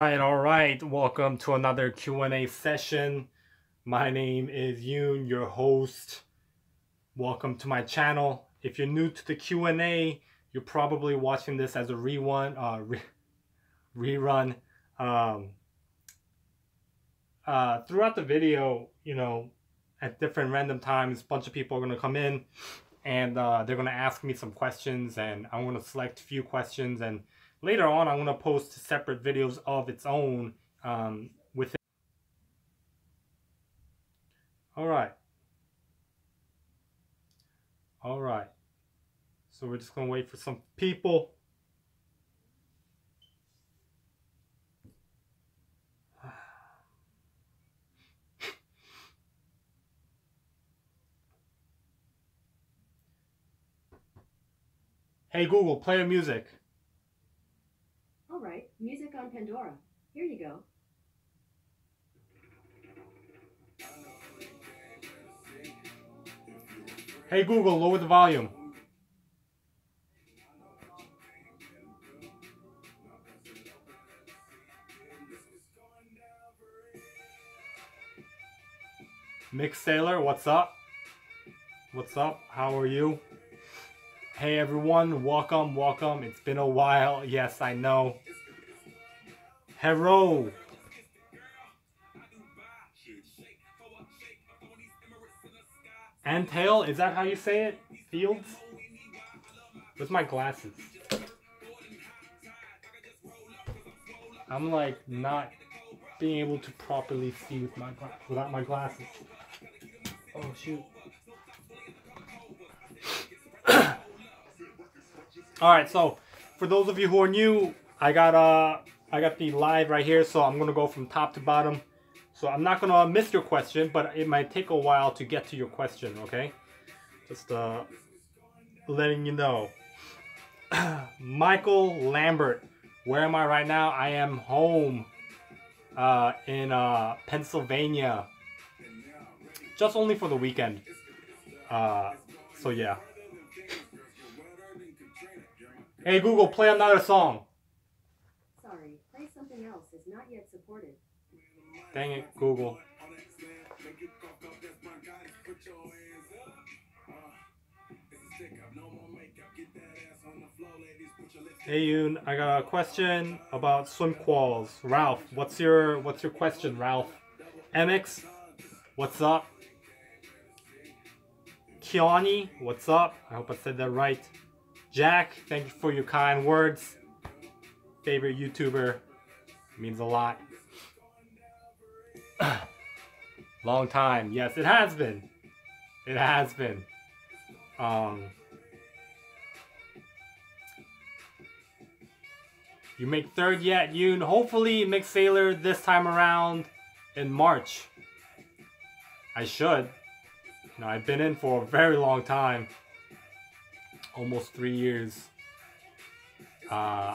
All right. Welcome to another Q&A session. My name is Yoon, your host. Welcome to my channel. If you're new to the Q&A, you're probably watching this as a rerun. Throughout the video, at different random times, a bunch of people are going to come in and they're going to ask me some questions, and I'm going to select a few questions, and later on I'm going to post separate videos of its own with it. All right. So we're just going to wait for some people. Hey Google, play music. All right, music on Pandora. Here you go. Hey Google, lower the volume. Mick Sailor, what's up? What's up? How are you? Hey everyone, welcome. It's been a while. Yes, I know. Hello. Antail, is that how you say it? Fields? Where's my glasses? I'm like not being able to properly see with without my glasses. Oh shoot. Alright, so for those of you who are new, I got the live right here, so I'm gonna go from top to bottom. So I'm not gonna miss your question, but it might take a while to get to your question, okay? Just letting you know. Michael Lambert, where am I right now? I am home in Pennsylvania. Just only for the weekend. So yeah. Hey Google, play another song. Sorry, play something else is not yet supported. Dang it, Google. Hey Yoon, I got a question about swim quals. Ralph, what's your question, Ralph? MX, what's up? Kiani, what's up? I hope I said that right. Jack, thank you for your kind words. Favorite YouTuber, means a lot. Long time, yes, it has been. It has been. You make third yet, Yoon? Hopefully Mick Sailor this time around in March. I should. You know, I've been in for a very long time. Almost 3 years. I'm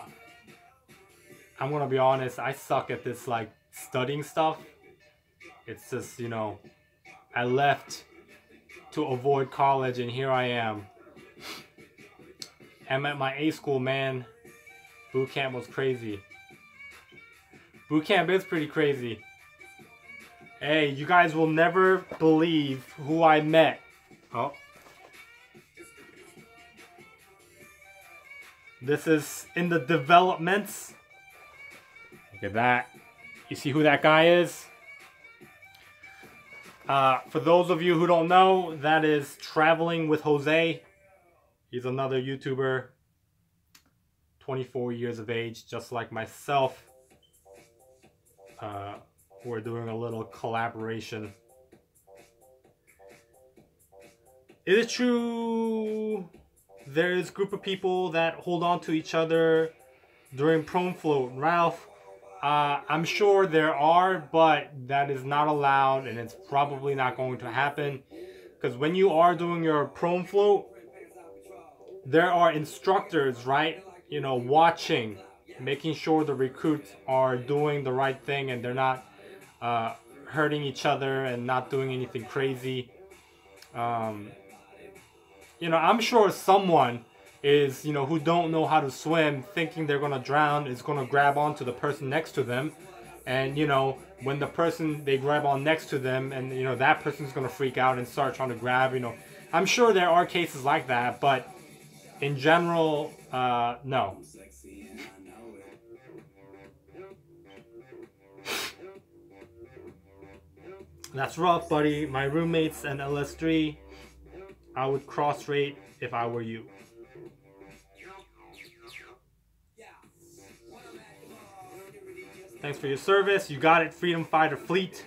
gonna be honest, I suck at this like studying stuff. It's just, you know, I left to avoid college and here I am. I'm at my A school, man. Boot camp was crazy. Boot camp is pretty crazy. Hey, you guys will never believe who I met. Oh. This is in the developments. Look at that. You see who that guy is? For those of you who don't know, that is Traveling with Jose. He's another YouTuber. 24 years of age, just like myself. We're doing a little collaboration. It is true there's a group of people that hold on to each other during prone float. Ralph, I'm sure there are, but that is not allowed and it's probably not going to happen. Because when you are doing your prone float, there are instructors, right? You know, watching, making sure the recruits are doing the right thing and they're not hurting each other and not doing anything crazy. You know, I'm sure someone is, you know, who don't know how to swim, thinking they're gonna drown, is gonna grab onto the person next to them. And, you know, when the person they grab on next to them, and, you know, that person's gonna freak out and start trying to grab, you know. I'm sure there are cases like that, but in general, no. That's rough, buddy. My roommates and LS3, I would cross rate if I were you. Thanks for your service. You got it, Freedom Fighter Fleet.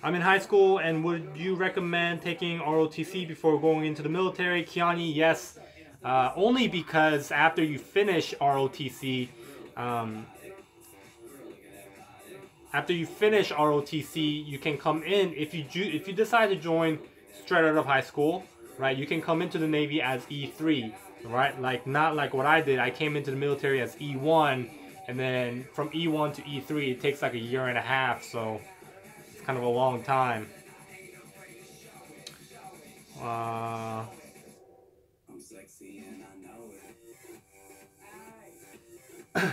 I'm in high school, and would you recommend taking ROTC before going into the military? Kiani, yes. Only because after you finish ROTC, you can come in if you decide to join straight out of high school, right? You can come into the Navy as E3, right? Like, not like what I did. I came into the military as E1, and then from E1 to E3, it takes like a year and a half, so it's kind of a long time. I'm sexy and I know it.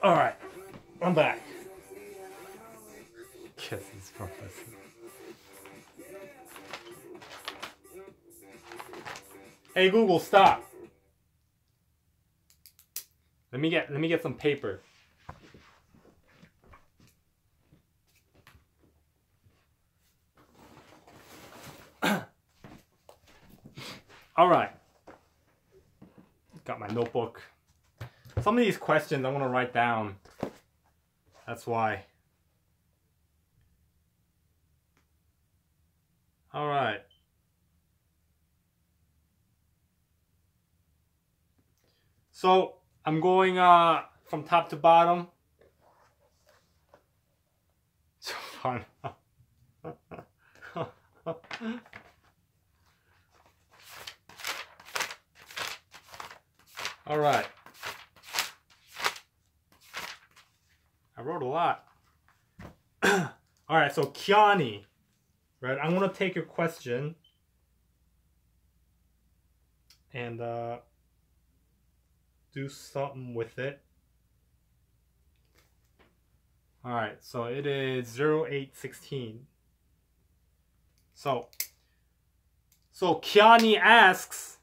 All right, I'm back. Guess he's professor. Hey Google, stop. Let me get some paper. All right. Got my notebook. Some of these questions I want to write down. That's why. All right. So I'm going from top to bottom. So fun. All right. I wrote a lot. All right, so Kiani, right? I'm gonna take your question and do something with it. All right, so it is 0816. So Kiani asks,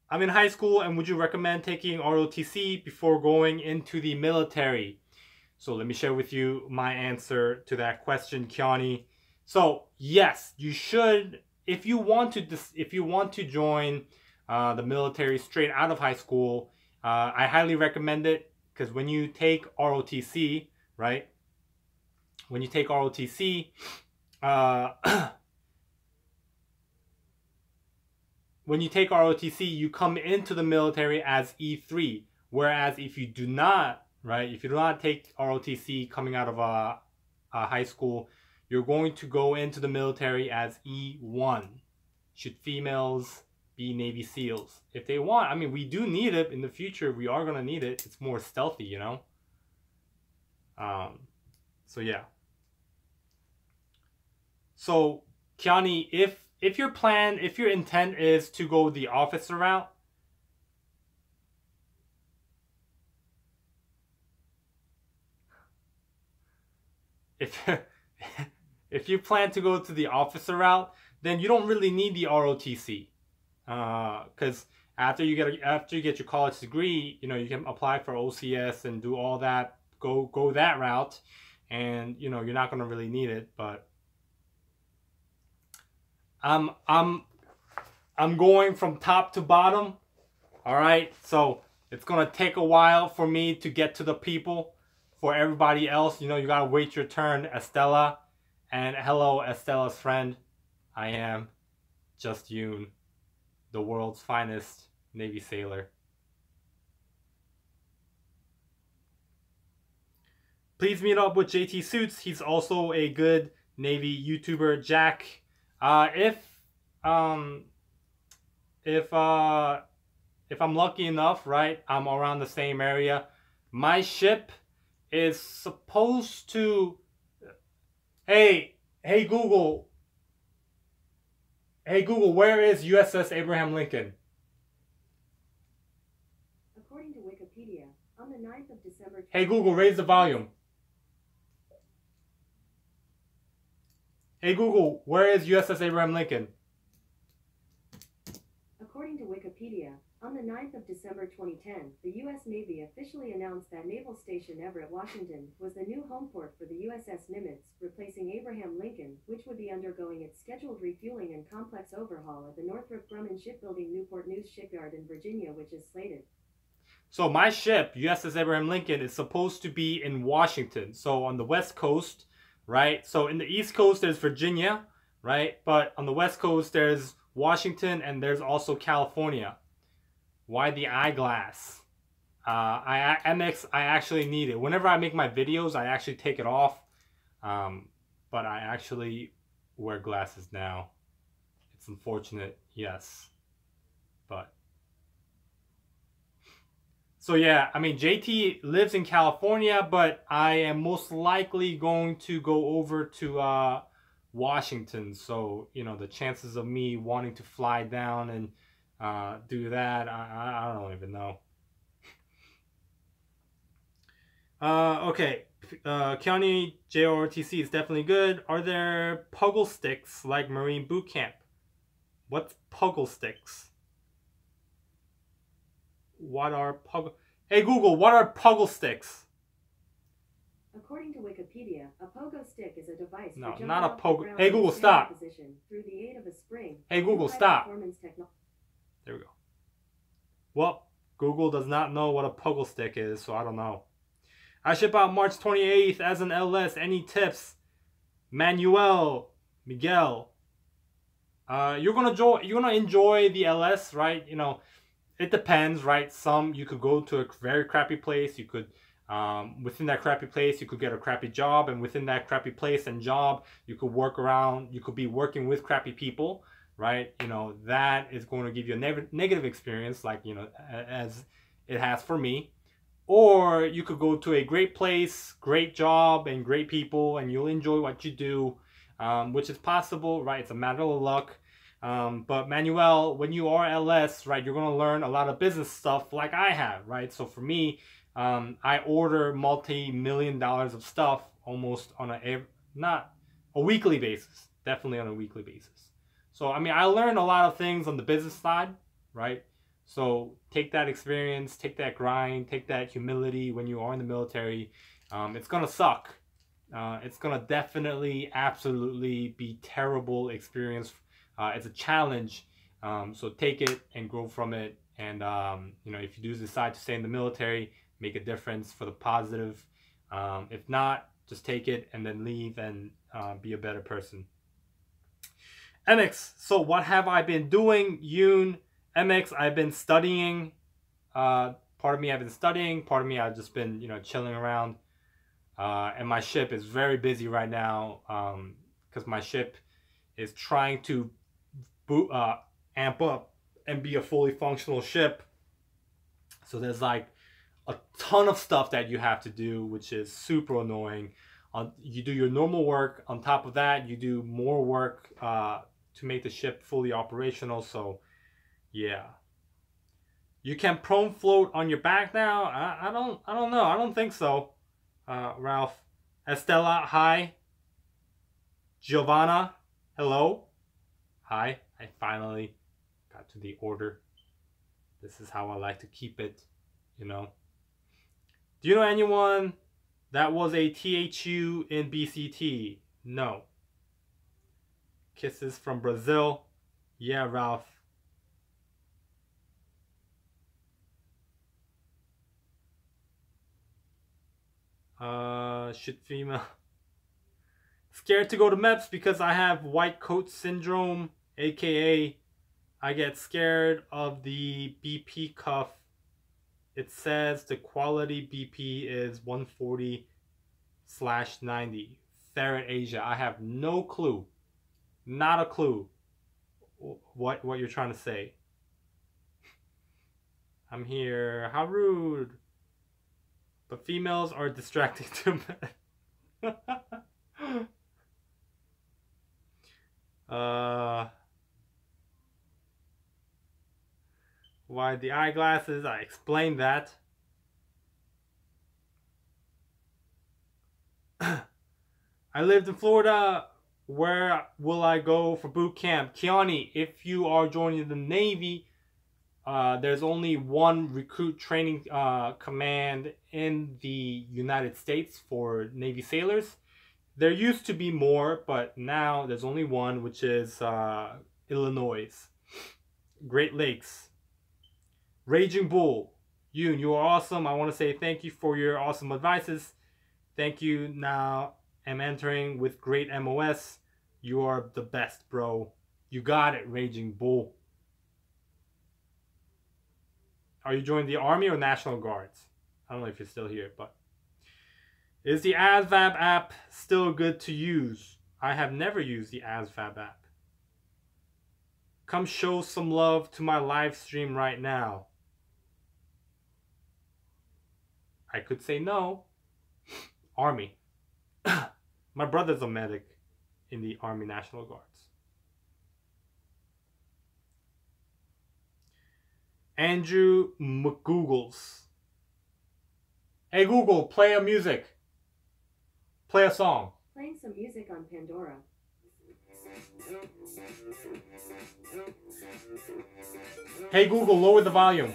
I'm in high school and would you recommend taking ROTC before going into the military? So let me share with you my answer to that question, Kiani. So yes, you should, if you want to join the military straight out of high school, I highly recommend it, because when you take ROTC, right? When you take ROTC, you come into the military as E3. Whereas if you do not, right, if you do not take ROTC coming out of a high school, you're going to go into the military as E1. Should females be Navy SEALs? If they want, I mean, we do need it in the future. We are going to need it. It's more stealthy, you know? So yeah. So Kiani, if your intent is to go the officer route, if you plan to go to the officer route, then you don't really need the ROTC, because after you get your college degree, you know, you can apply for OCS and do all that, go that route, and you know, you're not going to really need it. But I'm going from top to bottom. All right, so it's gonna take a while for me to get to the people. For everybody else, you know, you gotta wait your turn, Estella. And hello, Estella's friend. I am just Yoon, the world's finest Navy sailor. Please meet up with JT Suits. He's also a good Navy YouTuber. Jack, if I'm lucky enough, right, I'm around the same area. My ship is supposed to. Hey Google. Hey Google, where is USS Abraham Lincoln? According to Wikipedia, on the 9th of December... Hey Google, raise the volume. Hey Google, where is USS Abraham Lincoln? According to Wikipedia, on the 9th of December 2010, the U.S. Navy officially announced that Naval Station Everett, Washington, was the new home port for the USS Nimitz, replacing Abraham Lincoln, which would be undergoing its scheduled refueling and complex overhaul at the Northrop Grumman Shipbuilding Newport News Shipyard in Virginia, which is slated. So my ship, USS Abraham Lincoln, is supposed to be in Washington. So on the West Coast, right? So in the East Coast, there's Virginia, right? But on the West Coast, there's Washington and there's also California. Why the eyeglass? MX, I actually need it. Whenever I make my videos, I actually take it off. But I actually wear glasses now. It's unfortunate, yes. But so yeah, I mean, JT lives in California, but I am most likely going to go over to Washington. So, you know, the chances of me wanting to fly down and do that, I don't even know. Okay, County ROTC is definitely good. Are there puggle sticks like Marine Boot Camp? What's puggle sticks? What are puggle? Hey Google, what are puggle sticks? According to Wikipedia, a pogo stick is a device for jumping not a off the pogo. ground Hey in a Google, standing stop. position through the aid of a spring. Hey Google, High stop. performance There we go. Well, Google does not know what a puggle stick is, so I don't know. I ship out March 28th as an LS. Any tips? Manuel, Miguel. You're gonna enjoy the LS, right? You know, it depends, right? Some you could go to a very crappy place. You could, within that crappy place, you could get a crappy job, and within that crappy place and job, you could work around. You could be working with crappy people, right? You know, that is going to give you a negative experience, like, you know, as it has for me. Or you could go to a great place, great job, and great people, and you'll enjoy what you do, which is possible, right? It's a matter of luck. But Manuel, when you are LS, right, you're going to learn a lot of business stuff like I have, right? So for me, I order multi-million dollars of stuff almost on not a weekly basis, definitely on a weekly basis. So, I mean, I learned a lot of things on the business side, right? So take that experience, take that grind, take that humility when you are in the military. It's going to suck. It's going to definitely, absolutely be terrible experience. It's a challenge. So take it and grow from it. And, you know, if you do decide to stay in the military, make a difference for the positive. If not, just take it and then leave and be a better person. MX, so what have I been doing? Yoon, MX, I've been studying. Part of me I've been studying. Part of me I've just been, you know, chilling around. And my ship is very busy right now because my ship is trying to amp up and be a fully functional ship. So there's like a ton of stuff that you have to do, which is super annoying. You do your normal work. On top of that, you do more work to make the ship fully operational. So yeah, you can prone float on your back now. I don't know. I don't think so. Ralph, Estella, hi. Giovanna, hello. Hi. I finally got to the order. This is how I like to keep it, you know. Do you know anyone that was a THU in BCT? No. Kisses from Brazil. Yeah, Ralph. Shit female. Scared to go to MEPS because I have white coat syndrome, aka I get scared of the BP cuff. It says the quality BP is 140. /90. Ferret Asia. I have no clue. Not a clue what you're trying to say. I'm here. How rude. But females are distracting to men. Why the eyeglasses? I explained that. I lived in Florida. Where will I go for boot camp? Kiani, if you are joining the Navy, there's only one recruit training command in the United States for Navy sailors. There used to be more, but now there's only one, which is Illinois. Great Lakes. Raging Bull. Yoon, you are awesome. I want to say thank you for your awesome advices. Thank you. Now I'm entering with great MOS. You are the best, bro. You got it, Raging Bull. Are you joining the Army or National Guards? I don't know if you're still here, but... Is the ASVAB app still good to use? I have never used the ASVAB app. Come show some love to my live stream right now. I could say no. Army. My brother's a medic in the Army National Guards. Andrew McGoogles. Hey Google, play a music. Play a song. Playing some music on Pandora. Hey Google, lower the volume.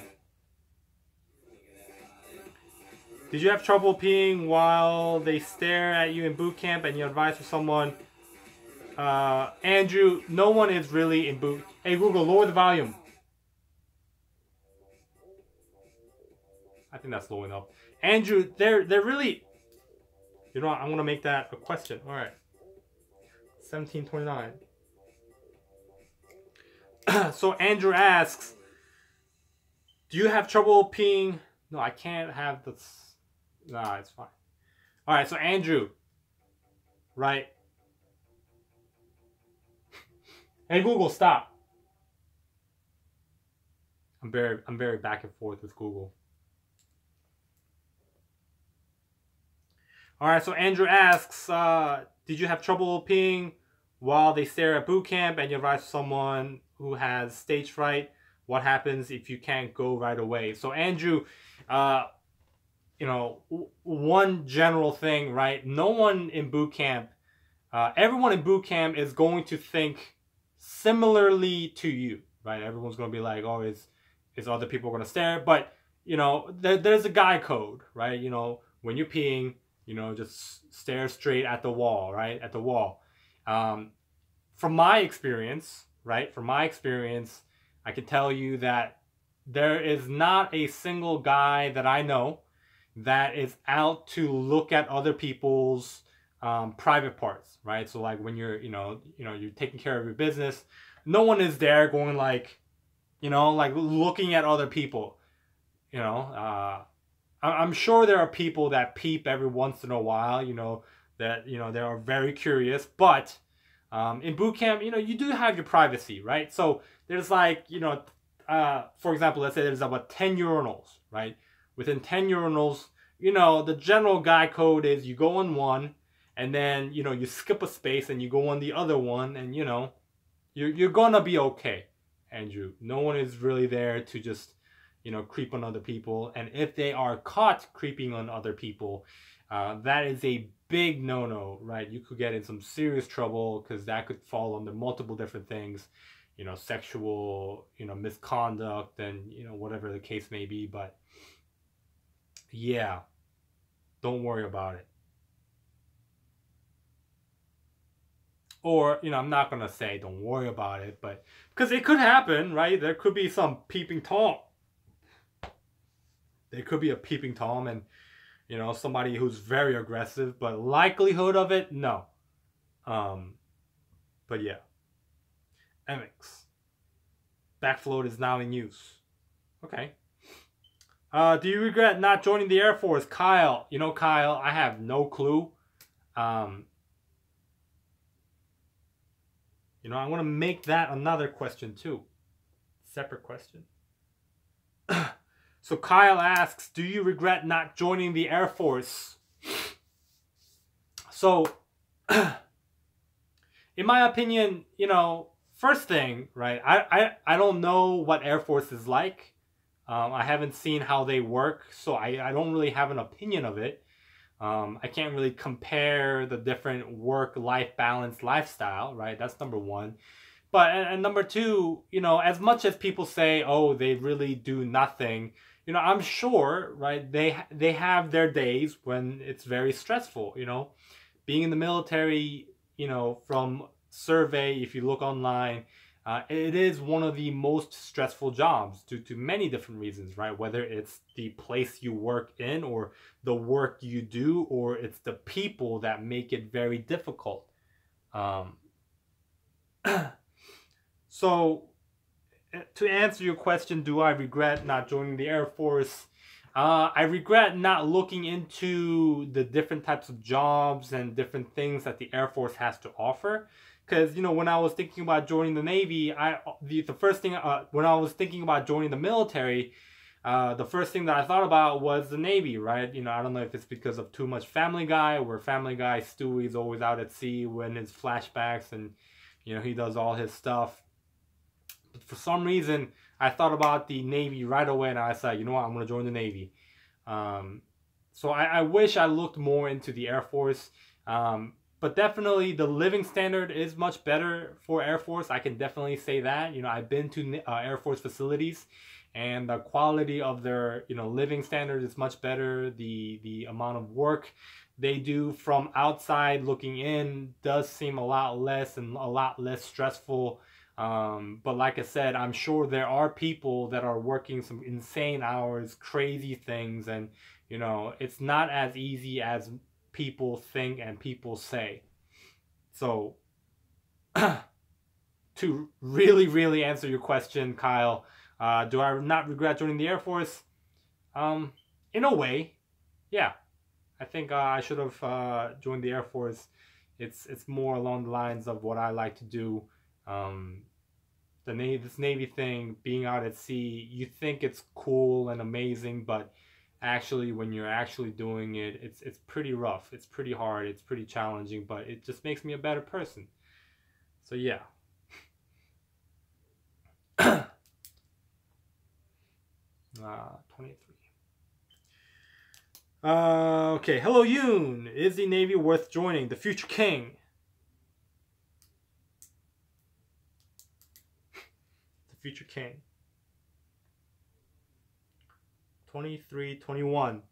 Did you have trouble peeing while they stare at you in boot camp and you advise for someone? Andrew, no one is really in boot. Hey Google, lower the volume. I think that's low enough. Andrew, they're really... You know what? I'm gonna make that a question. All right. 1729. So Andrew asks, do you have trouble peeing? No, I can't have this. Nah, it's fine. All right. So Andrew, right? Hey Google, stop. I'm very back and forth with Google. All right, so Andrew asks, did you have trouble peeing while they stare at boot camp and you advise someone who has stage fright? What happens if you can't go right away? So Andrew, you know, one general thing, right? No one in boot camp, everyone in boot camp is going to think similarly to you, right? Everyone's going to be like, oh, is other people going to stare? But, you know, there's a guy code, right? You know, when you're peeing, you know, just stare straight at the wall, right? At the wall. From my experience, right? From my experience, I can tell you that there is not a single guy that I know that is out to look at other people's private parts, right? So like when you're, you know, you're taking care of your business, no one is there going like, you know, like looking at other people, you know. I'm sure there are people that peep every once in a while, you know, that, you know, they are very curious. But in boot camp, you know, you do have your privacy, right? So there's like, you know, for example, let's say there's about 10 urinals, right? Within 10 urinals, you know, the general guy code is you go on one and then, you know, you skip a space and you go on the other one and, you know, you're going to be okay, Andrew. No one is really there to just, you know, creep on other people. And if they are caught creeping on other people, that is a big no-no, right? You could get in some serious trouble because that could fall under multiple different things, you know, sexual, you know, misconduct and, you know, whatever the case may be. But yeah, don't worry about it. Or, you know, I'm not going to say don't worry about it, but because it could happen, right? There could be some peeping Tom. There could be a peeping Tom and, you know, somebody who's very aggressive, but likelihood of it, no. But yeah. MX. Backfloat is now in use. Okay. Do you regret not joining the Air Force? Kyle. You know, Kyle, I have no clue. You know, I want to make that another question too. Separate question. So Kyle asks, do you regret not joining the Air Force? So, in my opinion, you know, first thing, right, I don't know what Air Force is like. I haven't seen how they work, so I don't really have an opinion of it. I can't really compare the different work-life balance lifestyle, right? That's number one. But and number two, you know, as much as people say, oh, they really do nothing, you know, I'm sure, right, they have their days when it's very stressful, you know. Being in the military, you know, from survey, if you look online, it is one of the most stressful jobs due to many different reasons, right? Whether it's the place you work in or the work you do, or it's the people that make it very difficult. So, to answer your question, do I regret not joining the Air Force? I regret not looking into the different types of jobs and different things that the Air Force has to offer. Because, you know, when I was thinking about joining the Navy, the first thing, when I was thinking about joining the military, the first thing that I thought about was the Navy, right? You know, I don't know if it's because of too much Family Guy, where Family Guy Stewie's always out at sea when his flashbacks and, you know, he does all his stuff. But for some reason, I thought about the Navy right away, and I said, you know what, I'm going to join the Navy. So I wish I looked more into the Air Force. But definitely the living standard is much better for Air Force. I can definitely say that. You know, I've been to Air Force facilities, and the quality of their, you know, living standard is much better. The amount of work they do from outside looking in does seem a lot less and a lot less stressful. But like I said, I'm sure there are people that are working some insane hours, crazy things, and, you know, it's not as easy as people think and people say. So, to really answer your question, Kyle, do I not regret joining the Air Force? In a way, yeah. I think I should have joined the Air Force. It's more along the lines of what I like to do. This Navy thing, being out at sea, you think it's cool and amazing, but actually when you're actually doing it, it's pretty rough, it's pretty hard, it's pretty challenging, but it just makes me a better person. So yeah. 23. Okay, hello Yoon. Is the Navy worth joining? The future king. The future king. 23, 21.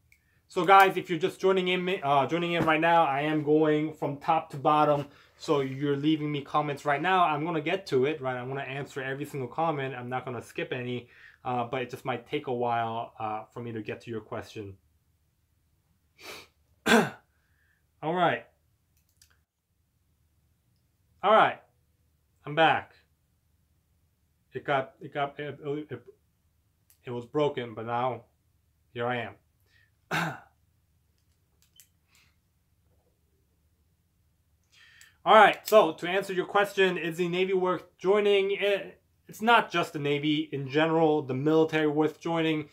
So guys, if you're just joining in right now, I am going from top to bottom. So you're leaving me comments right now. I'm gonna get to it, right? I'm gonna answer every single comment. I'm not gonna skip any, but it just might take a while for me to get to your question. All right. I'm back. It was broken, but now here I am. All right, so to answer your question, is the Navy worth joining? It's not just the Navy. In general, the military worth joining?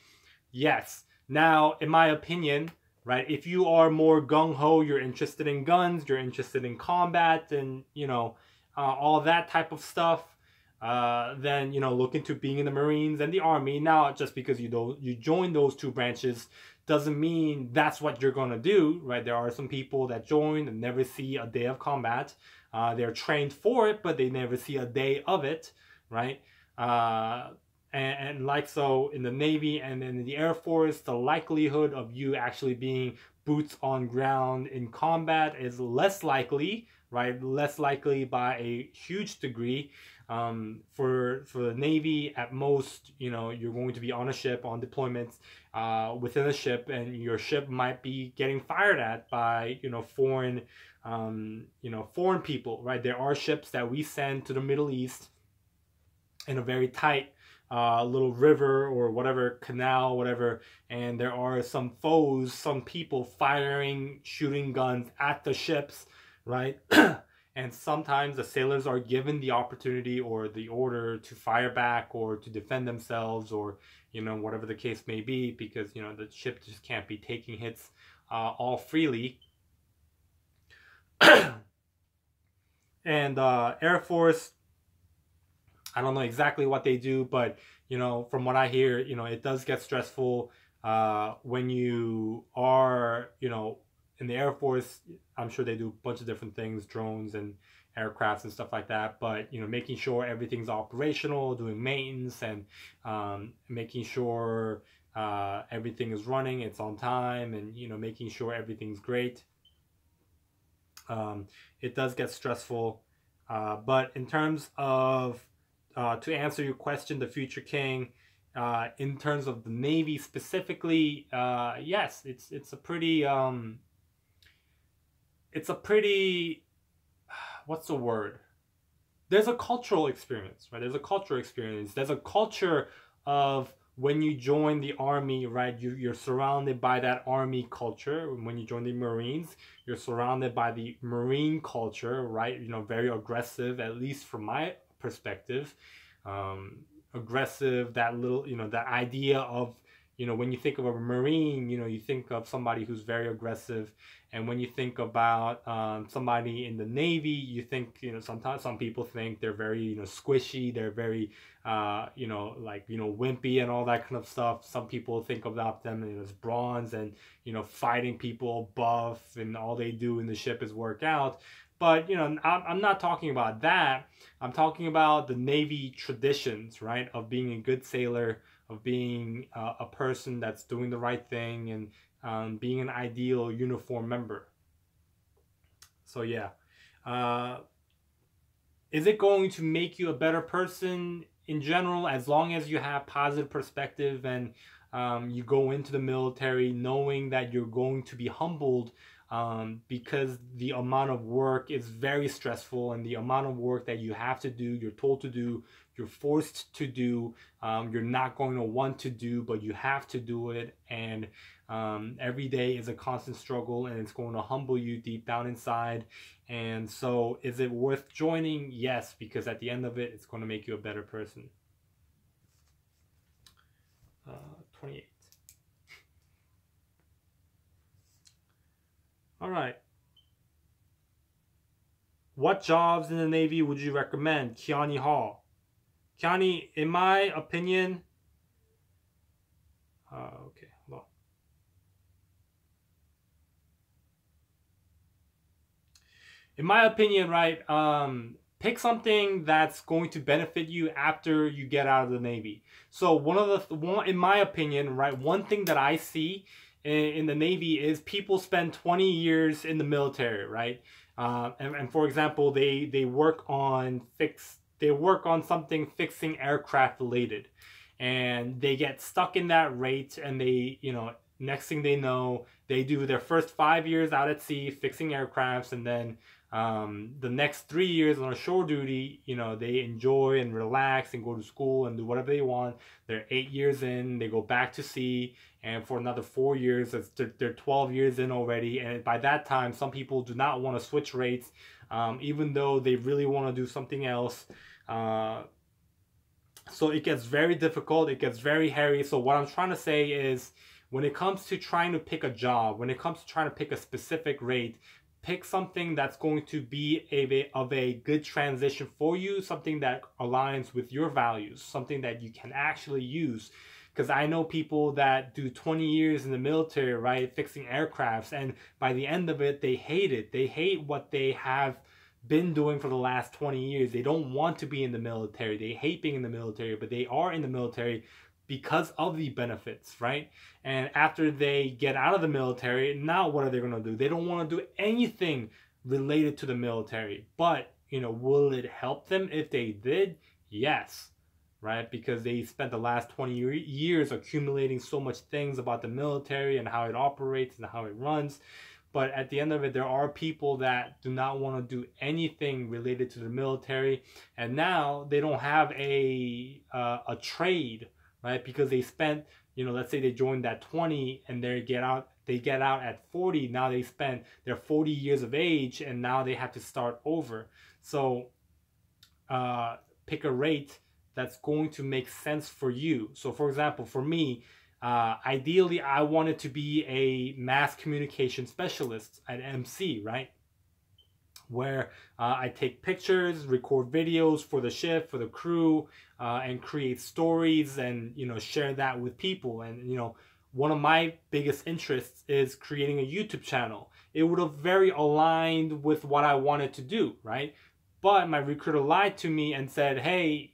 Yes. Now, in my opinion, right, if you are more gung-ho, you're interested in guns, you're interested in combat, and, you know, all that type of stuff, then, you know, look into being in the Marines and the Army. Now, just because you join those two branches doesn't mean that's what you're going to do, right? There are some people that join and never see a day of combat. They're trained for it, but they never see a day of it, right? And like so in the Navy and in the Air Force, the likelihood of you actually being boots on ground in combat is less likely, right? Less likely by a huge degree. For the Navy, at most, you know, you're going to be on a ship on deployments within a ship, and your ship might be getting fired at by, you know, foreign people, right? There are ships that we send to the Middle East in a very tight little river or whatever, canal, whatever, and there are some foes, some people firing, shooting guns at the ships, right? And sometimes the sailors are given the opportunity or the order to fire back or to defend themselves, or, you know, whatever the case may be, because, you know, the ship just can't be taking hits all freely. And Air Force, I don't know exactly what they do, but, you know, from what I hear, you know, it does get stressful when you are, you know, in the Air Force. I'm sure they do a bunch of different things, drones and aircrafts and stuff like that, but, you know, making sure everything's operational, doing maintenance, and making sure everything is running, it's on time, and, you know, making sure everything's great. It does get stressful, but in terms of to answer your question, the Future King, in terms of the Navy specifically, yes, it's a pretty what's the word? There's a cultural experience, right? There's a cultural experience. There's a culture of when you join the Army, right? You're surrounded by that Army culture. When you join the Marines, you're surrounded by the Marine culture, right? You know, very aggressive, at least from my perspective. Aggressive, that little, you know, the idea of, you know, when you think of a Marine, you know, you think of somebody who's very aggressive. And when you think about somebody in the Navy, you think, you know, sometimes some people think they're very, you know, squishy, they're very, you know, like, you know, wimpy and all that kind of stuff. Some people think about them, you know, as bronze and, you know, fighting people, buff, and all they do in the ship is work out. But, you know, I'm not talking about that. I'm talking about the Navy traditions, right, of being a good sailor, of being a person that's doing the right thing, and being an ideal uniform member. So yeah, is it going to make you a better person in general, as long as you have positive perspective and you go into the military knowing that you're going to be humbled, because the amount of work is very stressful, and the amount of work that you have to do, you're told to do, you're forced to do, you're not going to want to do, but you have to do it, and every day is a constant struggle, and it's going to humble you deep down inside. And so is it worth joining? Yes, because at the end of it, it's going to make you a better person. 28. All right. What jobs in the Navy would you recommend? Kiani Hall. Kiani, in my opinion, okay, hold on. In my opinion, right, pick something that's going to benefit you after you get out of the Navy. So in my opinion, right, one thing that I see in the Navy is people spend 20 years in the military, right? And for example, they work on something fixing aircraft related, and they get stuck in that rate, and they, you know, next thing they know, they do their first 5 years out at sea fixing aircrafts, and then the next 3 years on a shore duty, you know, they enjoy and relax and go to school and do whatever they want. They're 8 years in, they go back to sea, and for another 4 years, they're 12 years in already. And by that time, some people do not want to switch rates, even though they really want to do something else. So it gets very difficult, it gets very hairy. So what I'm trying to say is, when it comes to trying to pick a job, when it comes to trying to pick a specific rate, pick something that's going to be of a good transition for you, something that aligns with your values, something that you can actually use. Because I know people that do 20 years in the military, right, fixing aircrafts, and by the end of it, they hate it. They hate what they have been doing for the last 20 years. They don't want to be in the military. They hate being in the military, but they are in the military because of the benefits, right? And after they get out of the military, now what are they going to do? They don't want to do anything related to the military. But, you know, will it help them if they did? Yes, right? Because they spent the last 20 years accumulating so much things about the military and how it operates and how it runs. But at the end of it, there are people that do not want to do anything related to the military, and now they don't have a trade, right? Because they spent, you know, let's say they joined at 20 and they get out at 40. Now they spent their 40 years of age, and now they have to start over. So pick a rate that's going to make sense for you. So for example, for me, ideally I wanted to be a mass communication specialist at MC, right? Where I take pictures, record videos for the shift, for the crew, and create stories, and, you know, share that with people. And, you know, one of my biggest interests is creating a YouTube channel. It would have very aligned with what I wanted to do, right? But my recruiter lied to me and said, hey,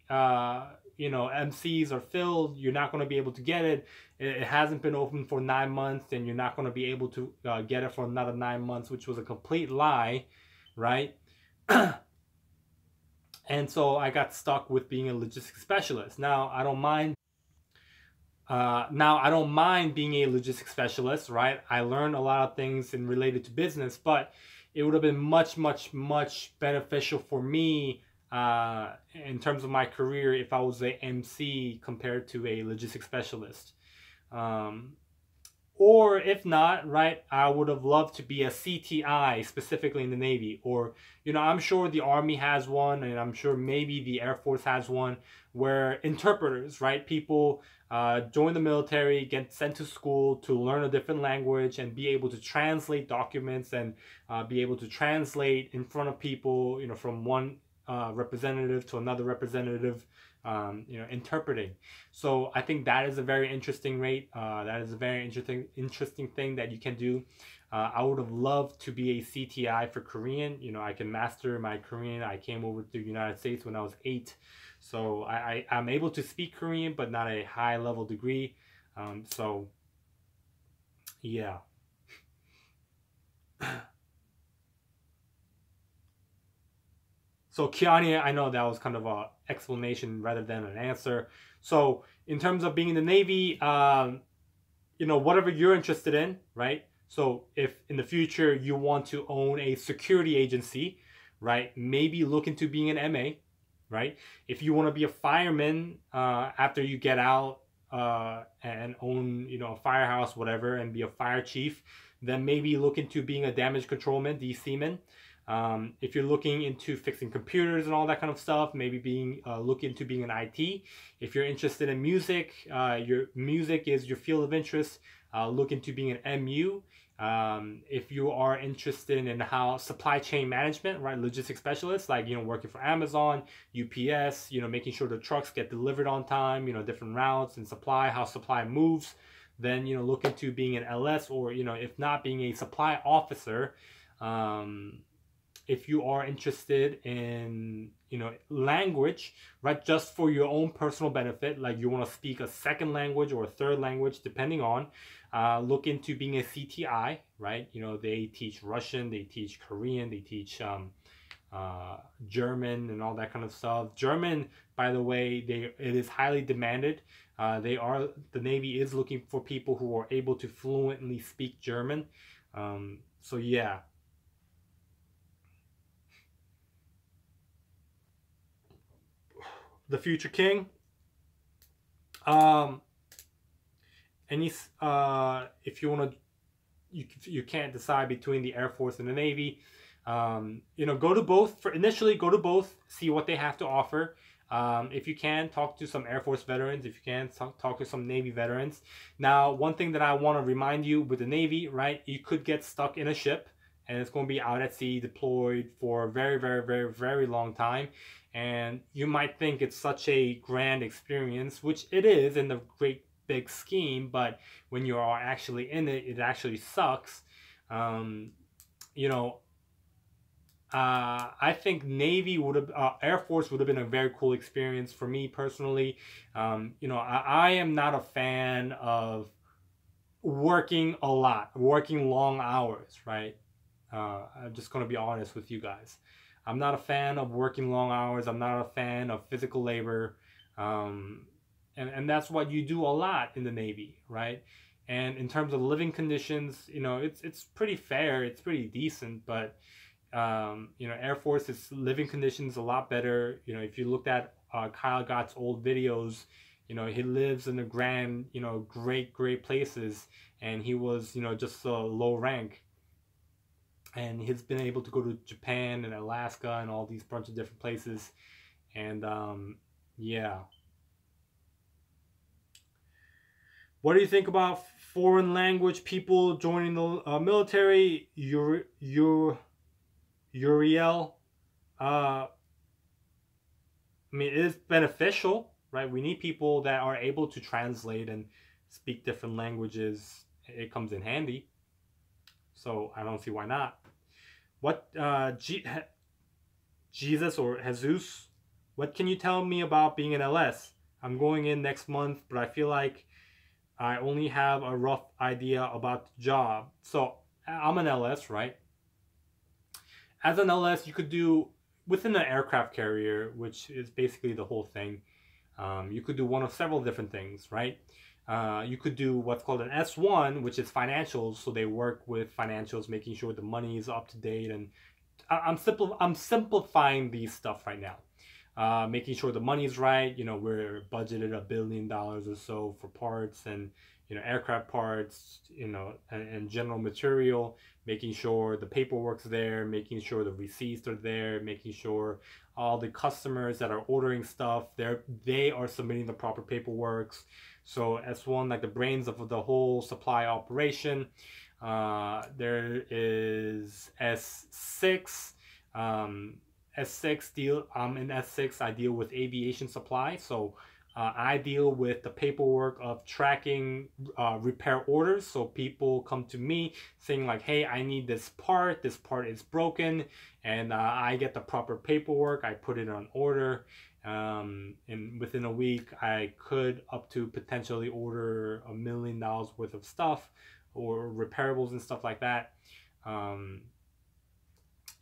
you know, MCs are filled. You're not going to be able to get it. It hasn't been open for 9 months, and you're not going to be able to get it for another 9 months, which was a complete lie, right? And so I got stuck with being a logistics specialist. Now I don't mind. Now I don't mind being a logistics specialist, right? I learned a lot of things in related to business, but it would have been much, much, much beneficial for me in terms of my career if I was a MC compared to a logistics specialist. Or if not, right, I would have loved to be a CTI, specifically in the Navy. Or, you know, I'm sure the Army has one, and I'm sure maybe the Air Force has one, where interpreters, right, people join the military, get sent to school to learn a different language and be able to translate documents, and be able to translate in front of people, you know, from one representative to another representative, you know, interpreting. So I think that is a very interesting rate. That is a very interesting thing that you can do. I would have loved to be a CTI for Korean. You know, I can master my Korean. I came over to the United States when I was 8. So I'm able to speak Korean, but not a high level degree. So yeah. So Kiani, I know that was kind of an explanation rather than an answer. So in terms of being in the Navy, you know, whatever you're interested in, right? So if in the future you want to own a security agency, right? Maybe look into being an MA, right? If you want to be a fireman after you get out and own, you know, a firehouse, whatever, and be a fire chief, then maybe look into being a damage controlman, DCman. If you're looking into fixing computers and all that kind of stuff, maybe look into being an IT. If you're interested in music, your music is your field of interest, look into being an MU. If you are interested in how supply chain management, right, logistics specialists, like, you know, working for Amazon, UPS, you know, making sure the trucks get delivered on time, you know, different routes and supply, how supply moves, then, you know, look into being an LS, or, you know, if not, being a supply officer. If you are interested in, you know, language, right, just for your own personal benefit, like you want to speak a second language or a third language, depending on, look into being a CTI, right? You know, they teach Russian, they teach Korean, they teach German and all that kind of stuff. German, by the way, it is highly demanded. The Navy is looking for people who are able to fluently speak German. So yeah. The future king. If you want to, you can't decide between the Air Force and the Navy. You know, go to both. Initially, go to both. See what they have to offer. If you can, talk to some Air Force veterans. If you can, talk to some Navy veterans. Now, one thing that I want to remind you with the Navy, right? You could get stuck in a ship, and it's going to be out at sea, deployed for a very, very, very, very long time. And you might think it's such a grand experience, which it is in the great big scheme, but when you are actually in it, it actually sucks. You know, I think Navy would have, Air Force would have been a very cool experience for me personally. You know, I am not a fan of working a lot, working long hours, right? I'm just going to be honest with you guys. I'm not a fan of working long hours. I'm not a fan of physical labor. And that's what you do a lot in the Navy, right? And in terms of living conditions, you know, it's pretty fair, it's pretty decent, but you know, Air Force's living conditions a lot better. You know, if you looked at Kyle Gott's old videos, you know, he lives in the grand, you know, great places, and he was, you know, just a low rank, and he's been able to go to Japan and Alaska and all these bunch of different places, and yeah. What do you think about foreign language people joining the military? Uriel, I mean, it is beneficial, right? We need people that are able to translate and speak different languages. It comes in handy. So I don't see why not. What, Jesus or Jesus, what can you tell me about being an LS? I'm going in next month, but I feel like I only have a rough idea about the job. So I'm an LS, right? As an LS, you could do within an aircraft carrier, which is basically the whole thing. You could do one of several different things, right? You could do what's called an S1, which is financials. So they work with financials, making sure the money is up to date. And I'm simplifying these stuff right now. Making sure the money's right. You know, we're budgeted $1 billion or so for parts and, you know, aircraft parts, you know, and general material, making sure the paperwork's there, making sure the receipts are there, making sure all the customers that are ordering stuff, they are submitting the proper paperwork. So S1, like the brains of the whole supply operation. There is S6. S6 deal. I'm in S6. I deal with aviation supply. So I deal with the paperwork of tracking repair orders. So people come to me saying like, hey, I need this part is broken, and I get the proper paperwork. I put it on order, and within a week I could up to potentially order $1 million worth of stuff or repairables and stuff like that.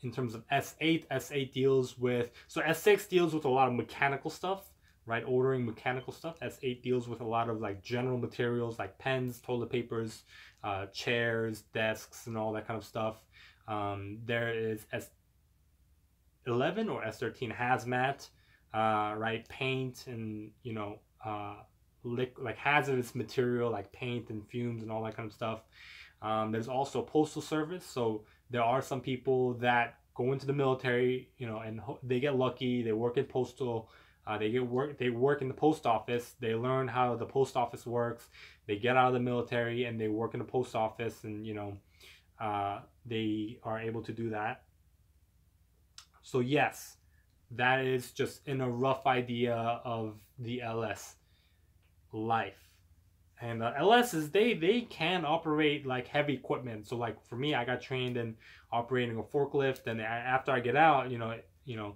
In terms of S8 deals with, so S6 deals with a lot of mechanical stuff, right? Ordering mechanical stuff. S8 deals with a lot of like general materials like pens, toilet papers, chairs, desks, and all that kind of stuff. There is S11 or S13 hazmat, right? Paint and, you know, like hazardous material like paint and fumes and all that kind of stuff. There's also postal service. So there are some people that go into the military, you know, and they get lucky. They work in postal. They work in the post office. They learn how the post office works. They get out of the military and they work in the post office, and, you know, they are able to do that. So yes, that is just in a rough idea of the LS life. And LSs, they can operate like heavy equipment. So like for me, I got trained in operating a forklift, and after I get out, you know,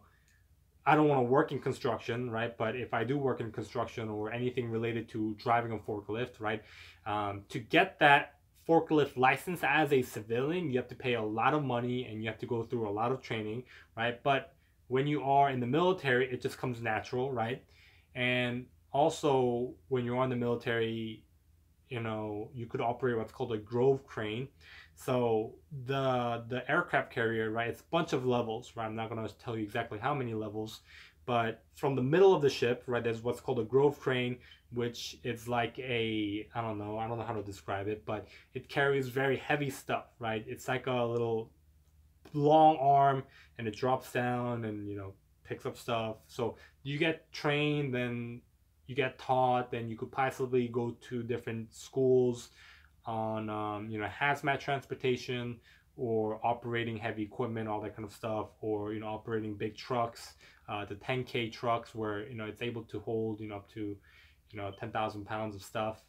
I don't want to work in construction, right? But if I do work in construction or anything related to driving a forklift, right? To get that forklift license as a civilian, you have to pay a lot of money and you have to go through a lot of training, right? But when you are in the military, it just comes natural, right? And also when you're in the military, you know, you could operate what's called a grove crane. So the aircraft carrier, right, it's a bunch of levels, right? I'm not going to tell you exactly how many levels, but from the middle of the ship, right, there's what's called a grove crane, which is like a, I don't know how to describe it, but it carries very heavy stuff, right? It's like a little long arm, and it drops down and, you know, picks up stuff. So you get trained, then you get taught, then you could possibly go to different schools on you know, hazmat transportation or operating heavy equipment, all that kind of stuff, or, you know, operating big trucks, the 10K trucks where, you know, it's able to hold, you know, up to, you know, 10,000 pounds of stuff.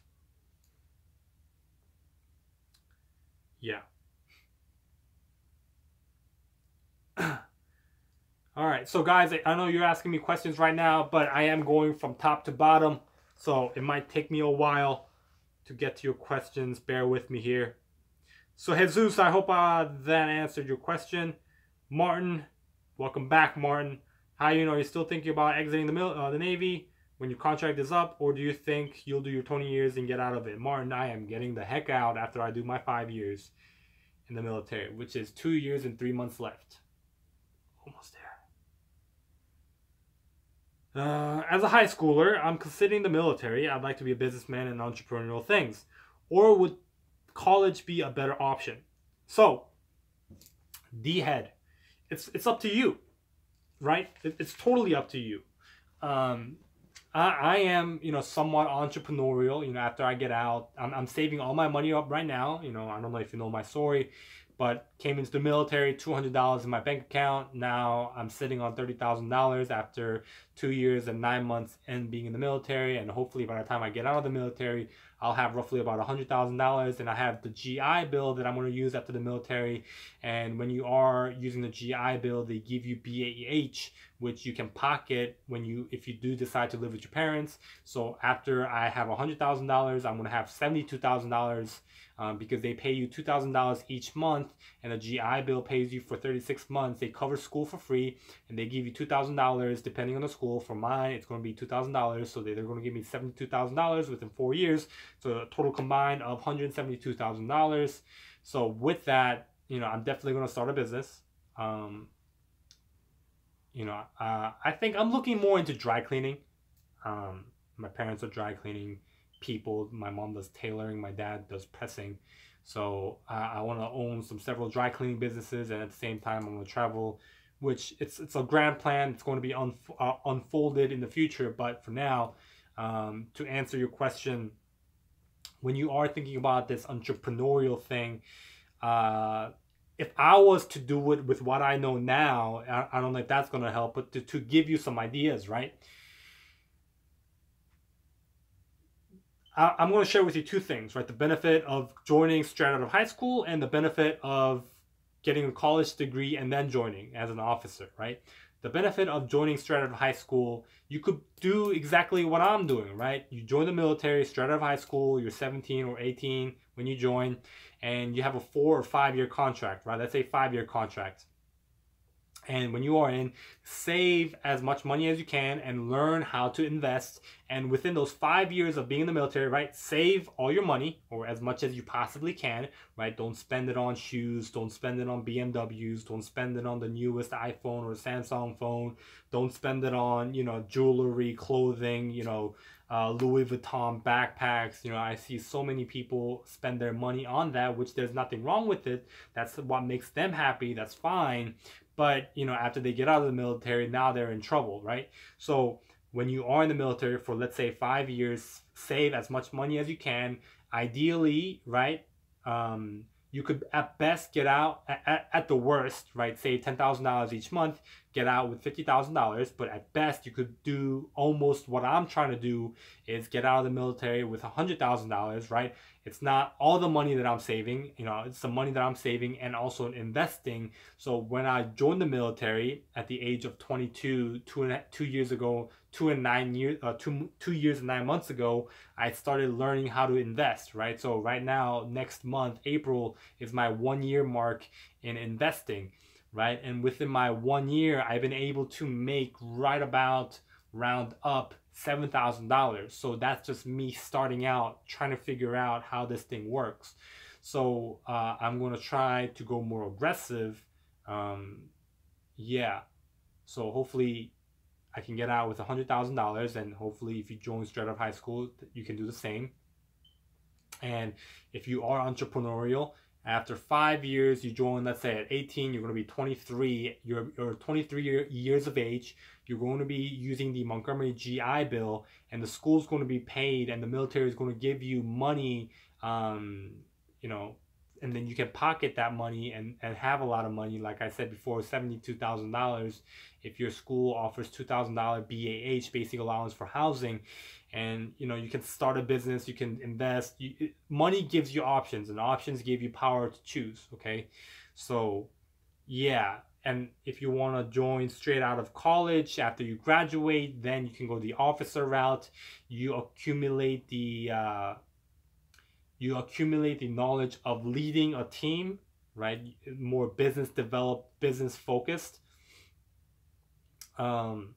Yeah. All right, so guys, I know you're asking me questions right now, but I am going from top to bottom, so it might take me a while to get to your questions. Bear with me here. So Jesus, I hope that answered your question. Martin, welcome back, Martin. How you know, you're still thinking about exiting the Navy? when your contract is up, or do you think you'll do your 20 years and get out of it? Martin, I am getting the heck out after I do my 5 years in the military, which is 2 years and 3 months left. Almost there. As a high schooler, I'm considering the military. I'd like to be a businessman and entrepreneurial things. Or would college be a better option? So, D-head, it's up to you, right? It's totally up to you. I am, somewhat entrepreneurial. After I get out, I'm saving all my money up right now. I don't know if you know my story, but came into the military, $200 in my bank account. Now I'm sitting on $30,000 after 2 years and 9 months in being in the military. And hopefully by the time I get out of the military, I'll have roughly about $100,000. And I have the GI Bill that I'm going to use after the military. And when you are using the GI Bill, they give you BAH, which you can pocket if you do decide to live with your parents. So after I have $100,000, I'm going to have $72,000 because they pay you $2,000 each month, and the GI Bill pays you for 36 months. They cover school for free, and they give you $2,000 depending on the school. For mine, it's going to be $2,000, so they're going to give me $72,000 within 4 years. So a total combined of $172,000. So with that, I'm definitely going to start a business. I think I'm looking more into dry cleaning. My parents are dry cleaning people. My mom does tailoring. My dad does pressing. So I want to own several dry cleaning businesses, and at the same time, I'm going to travel, which it's a grand plan. It's going to be unfolded in the future. But for now, to answer your question, when you are thinking about this entrepreneurial thing, if I was to do it with what I know now, I don't know if that's going to help, but to give you some ideas, right? I'm going to share with you two things, right? The benefit of joining straight out of high school and the benefit of getting a college degree and then joining as an officer, right? The benefit of joining straight out of high school, you could do exactly what I'm doing, right? You join the military straight out of high school, you're 17 or 18 when you join, and you have a 4 or 5 year contract, right? Let's say 5-year contract. And when you are in, save as much money as you can and learn how to invest. And within those 5 years of being in the military, right, save all your money, or as much as you possibly can, right? Don't spend it on shoes. Don't spend it on BMWs. Don't spend it on the newest iPhone or Samsung phone. Don't spend it on, jewelry, clothing, Louis Vuitton backpacks. I see so many people spend their money on that, which there's nothing wrong with it. That's what makes them happy. That's fine. But, after they get out of the military, now they're in trouble, right? So when you are in the military for, let's say, 5 years, save as much money as you can. Ideally, right, you could at best get out, at the worst, right, save $10,000 each month, get out with $50,000. But at best, you could do almost what I'm trying to do, is get out of the military with $100,000, right? It's not all the money that I'm saving, it's the money that I'm saving and also investing. So when I joined the military at the age of 22, 2 years ago, 2 years and 9 months ago, I started learning how to invest, right? So right now, next month, April, is my 1 year mark in investing, right? And within my 1 year, I've been able to make right about, round up, $7,000. So that's just me starting out, trying to figure out how this thing works. So I'm going to try to go more aggressive. Yeah. So hopefully I can get out with $100,000, and hopefully if you join straight out of high school, you can do the same. And if you are entrepreneurial, after 5 years, you join, let's say at 18, you're going to be 23, you're 23 years of age. You're going to be using the Montgomery GI Bill, and the school's going to be paid, and the military is going to give you money, and then you can pocket that money and have a lot of money. Like I said before, $72,000 if your school offers $2,000 BAH, basic allowance for housing. And you can start a business, you can invest. Money gives you options, and options give you power to choose. Okay, so yeah. And if you want to join straight out of college after you graduate, then you can go the officer route. You accumulate the knowledge of leading a team, right? More business developed, business focused. And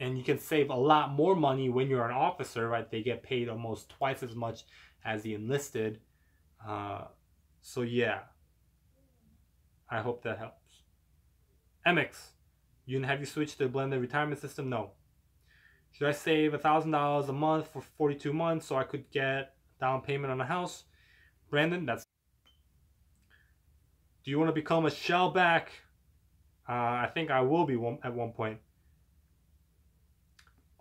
and you can save a lot more money when you're an officer, right? They get paid almost twice as much as the enlisted. So yeah, I hope that helps. MX, have you switched to a blended retirement system? No. Should I save $1,000 a month for 42 months so I could get down payment on a house? Brandon, that's... Do you want to become a shellback? I think I will be at one point.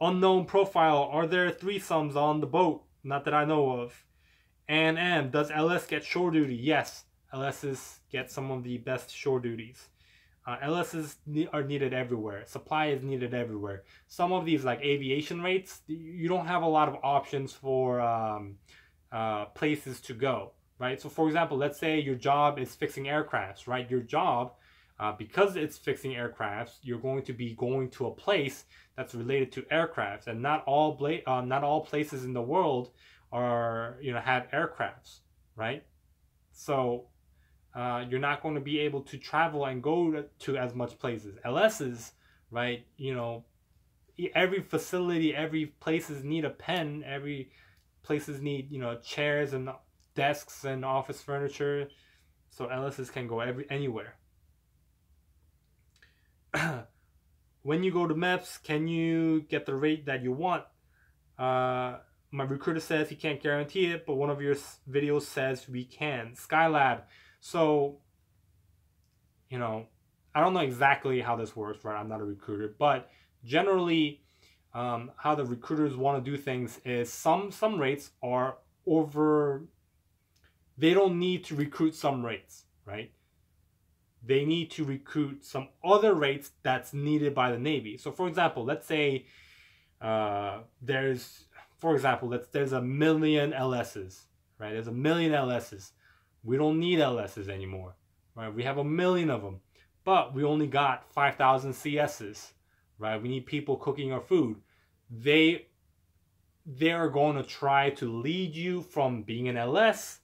Unknown profile. Are there threesomes on the boat? Not that I know of. And M, does LS get shore duty? Yes, LSs get some of the best shore duties. LSs are needed everywhere. Supply is needed everywhere. Some of these, like aviation rates, you don't have a lot of options for places to go, right? So for example, let's say your job is fixing aircrafts, right? Your job, because it's fixing aircrafts, you're going to be going to a place that's related to aircrafts, and not all places in the world are, have aircrafts, right? So you're not going to be able to travel and go to as much places. LSs, right? Every facility, every places need a pen. Every places need, chairs and desks and office furniture. So LSs can go anywhere. When you go to MEPS, can you get the rate that you want? My recruiter says he can't guarantee it, but one of your videos says we can. Skylab. So, I don't know exactly how this works, right? I'm not a recruiter, but generally, how the recruiters want to do things is some rates are over. They don't need to recruit some rates, right? They need to recruit some other rates that's needed by the Navy. So, for example, let's say there's a million LSs, right? There's a million LSs. We don't need LSs anymore, right? We have a million of them, but we only got 5,000 CSs, right? We need people cooking our food. They are going to try to lead you from being an LS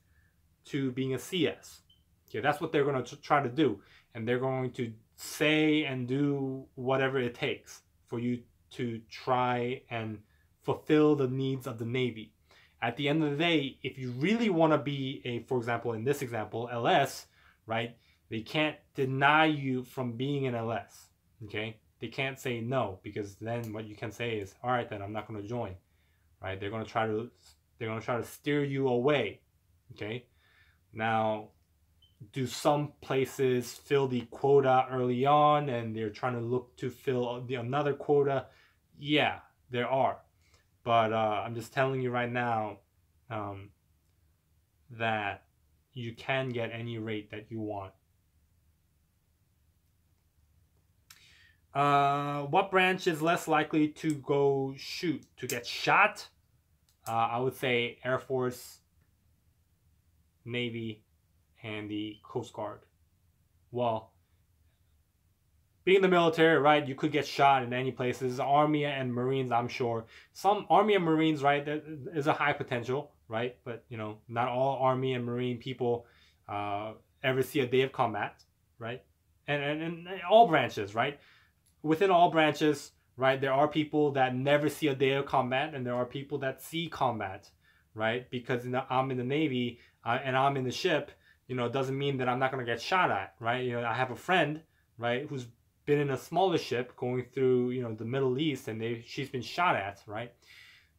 to being a CS. Okay, that's what they're going to try to do, and they're going to say and do whatever it takes for you to try and fulfill the needs of the Navy. At the end of the day, if you really want to be for example, in this example, LS, right? They can't deny you from being an LS, okay? They can't say no, because then what you can say is, all right, then I'm not going to join, right? They're going to try to steer you away, okay? Now, do some places fill the quota early on and they're trying to look to fill another quota? Yeah, there are. But I'm just telling you right now that you can get any rate that you want. What branch is less likely to get shot? I would say Air Force, Navy, and the Coast Guard. Well, being in the military, right, you could get shot in any places. Army and Marines, I'm sure. Some Army and Marines, right, there is a high potential, right? But, not all Army and Marine people ever see a day of combat, right? And all branches, right? Within all branches, right, there are people that never see a day of combat, and there are people that see combat, right? Because I'm in the Navy and I'm in the ship, it doesn't mean that I'm not going to get shot at, right? I have a friend, right, who's been in a smaller ship going through, the Middle East, and she's been shot at, right?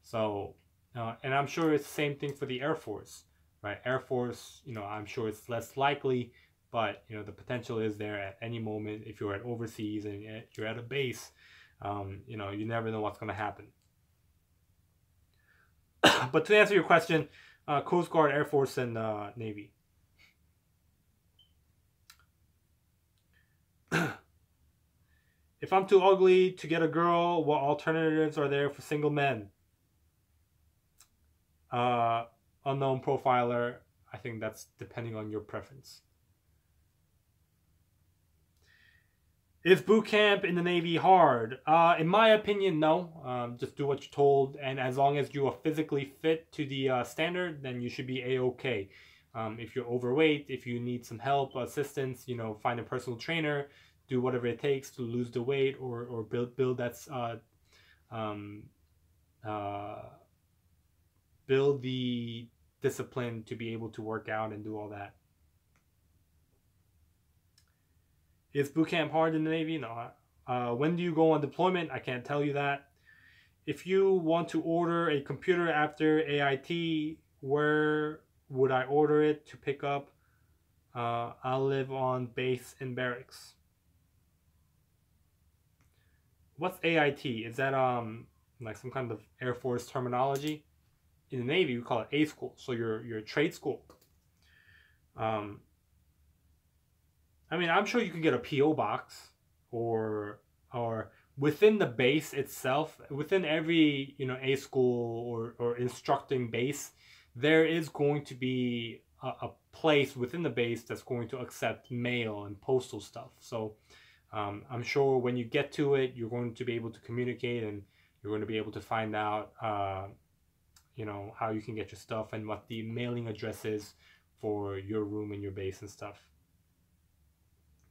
So, and I'm sure it's the same thing for the Air Force, right? Air Force, I'm sure it's less likely, but, the potential is there at any moment. If you're at overseas and you're at a base, you never know what's going to happen. But to answer your question, Coast Guard, Air Force, and Navy. If I'm too ugly to get a girl, what alternatives are there for single men? Unknown profiler. I think that's depending on your preference. Is boot camp in the Navy hard? In my opinion, no. Just do what you're told, and as long as you are physically fit to the standard, then you should be a-okay. If you're overweight, if you need some help, assistance, find a personal trainer. Do whatever it takes to lose the weight or build that um, uh, build the discipline to be able to work out and do all that. Is boot camp hard in the Navy? No. When do you go on deployment? I can't tell you that. If you want to order a computer after AIT, where would I order it to pick up? I live on base in barracks. What's AIT? Is that like some kind of Air Force terminology? In the Navy, we call it A school. So you're a trade school. I mean, I'm sure you can get a PO box, or within the base itself, within every A school or instructing base, there is going to be a place within the base that's going to accept mail and postal stuff. So I'm sure when you get to it, you're going to be able to communicate, and you're going to be able to find out how you can get your stuff and what the mailing address is for your room and your base and stuff.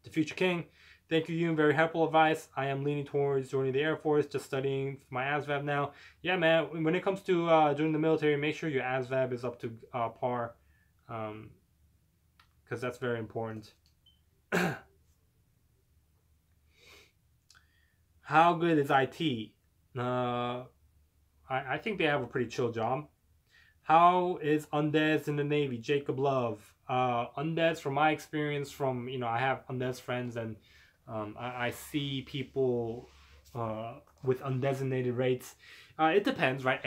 The Future King, thank you, Yoon. Very helpful advice. I am leaning towards joining the Air Force, just studying for my ASVAB now. Yeah, man, when it comes to joining the military, make sure your ASVAB is up to par, because that's very important. How good is IT? I think they have a pretty chill job. How is Undes in the Navy? Jacob Love. Undes, from my experience, I have Undes friends, and I see people with undesignated rates. It depends, right?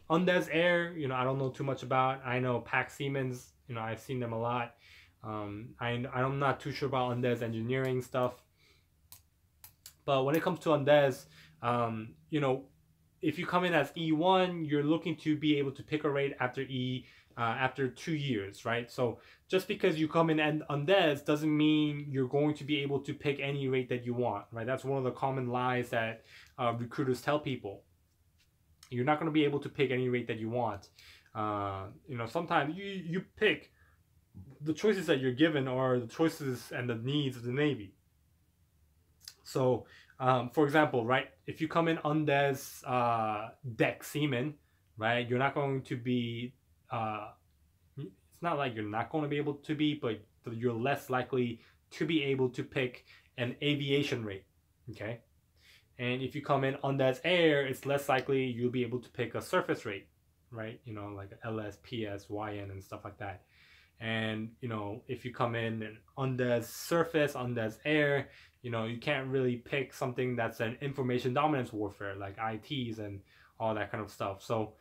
Undes Air, I don't know too much about. I know Pac Siemens, I've seen them a lot. I'm not too sure about Undes engineering stuff. But when it comes to Undes, if you come in as E1, you're looking to be able to pick a rate after after 2 years, right? So just because you come in and Undes doesn't mean you're going to be able to pick any rate that you want, right? That's one of the common lies that recruiters tell people. You're not going to be able to pick any rate that you want. Sometimes you pick the choices that you're given are the choices and the needs of the Navy. So, for example, right, if you come in Undes deck seaman, right, you're not going to be, it's not like you're not going to be able to be, but you're less likely to be able to pick an aviation rate, okay? And if you come in Undes air, it's less likely you'll be able to pick a surface rate, right? Like LS, PS, YN, and stuff like that. And, if you come in Undes surface, Undes air, you can't really pick something that's an information dominance warfare, like ITs and all that kind of stuff. So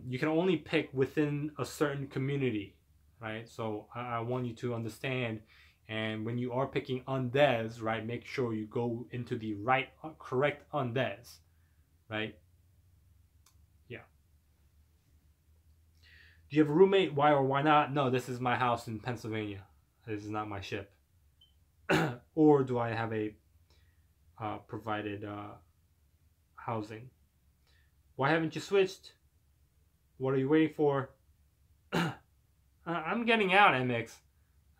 you can only pick within a certain community, right? So I want you to understand, and when you are picking Undes, right, make sure you go into the correct Undes, right? Yeah. Do you have a roommate? Why or why not? No, this is my house in Pennsylvania. This is not my ship. Or do I have a provided housing? Why haven't you switched? What are you waiting for? I'm getting out, MX.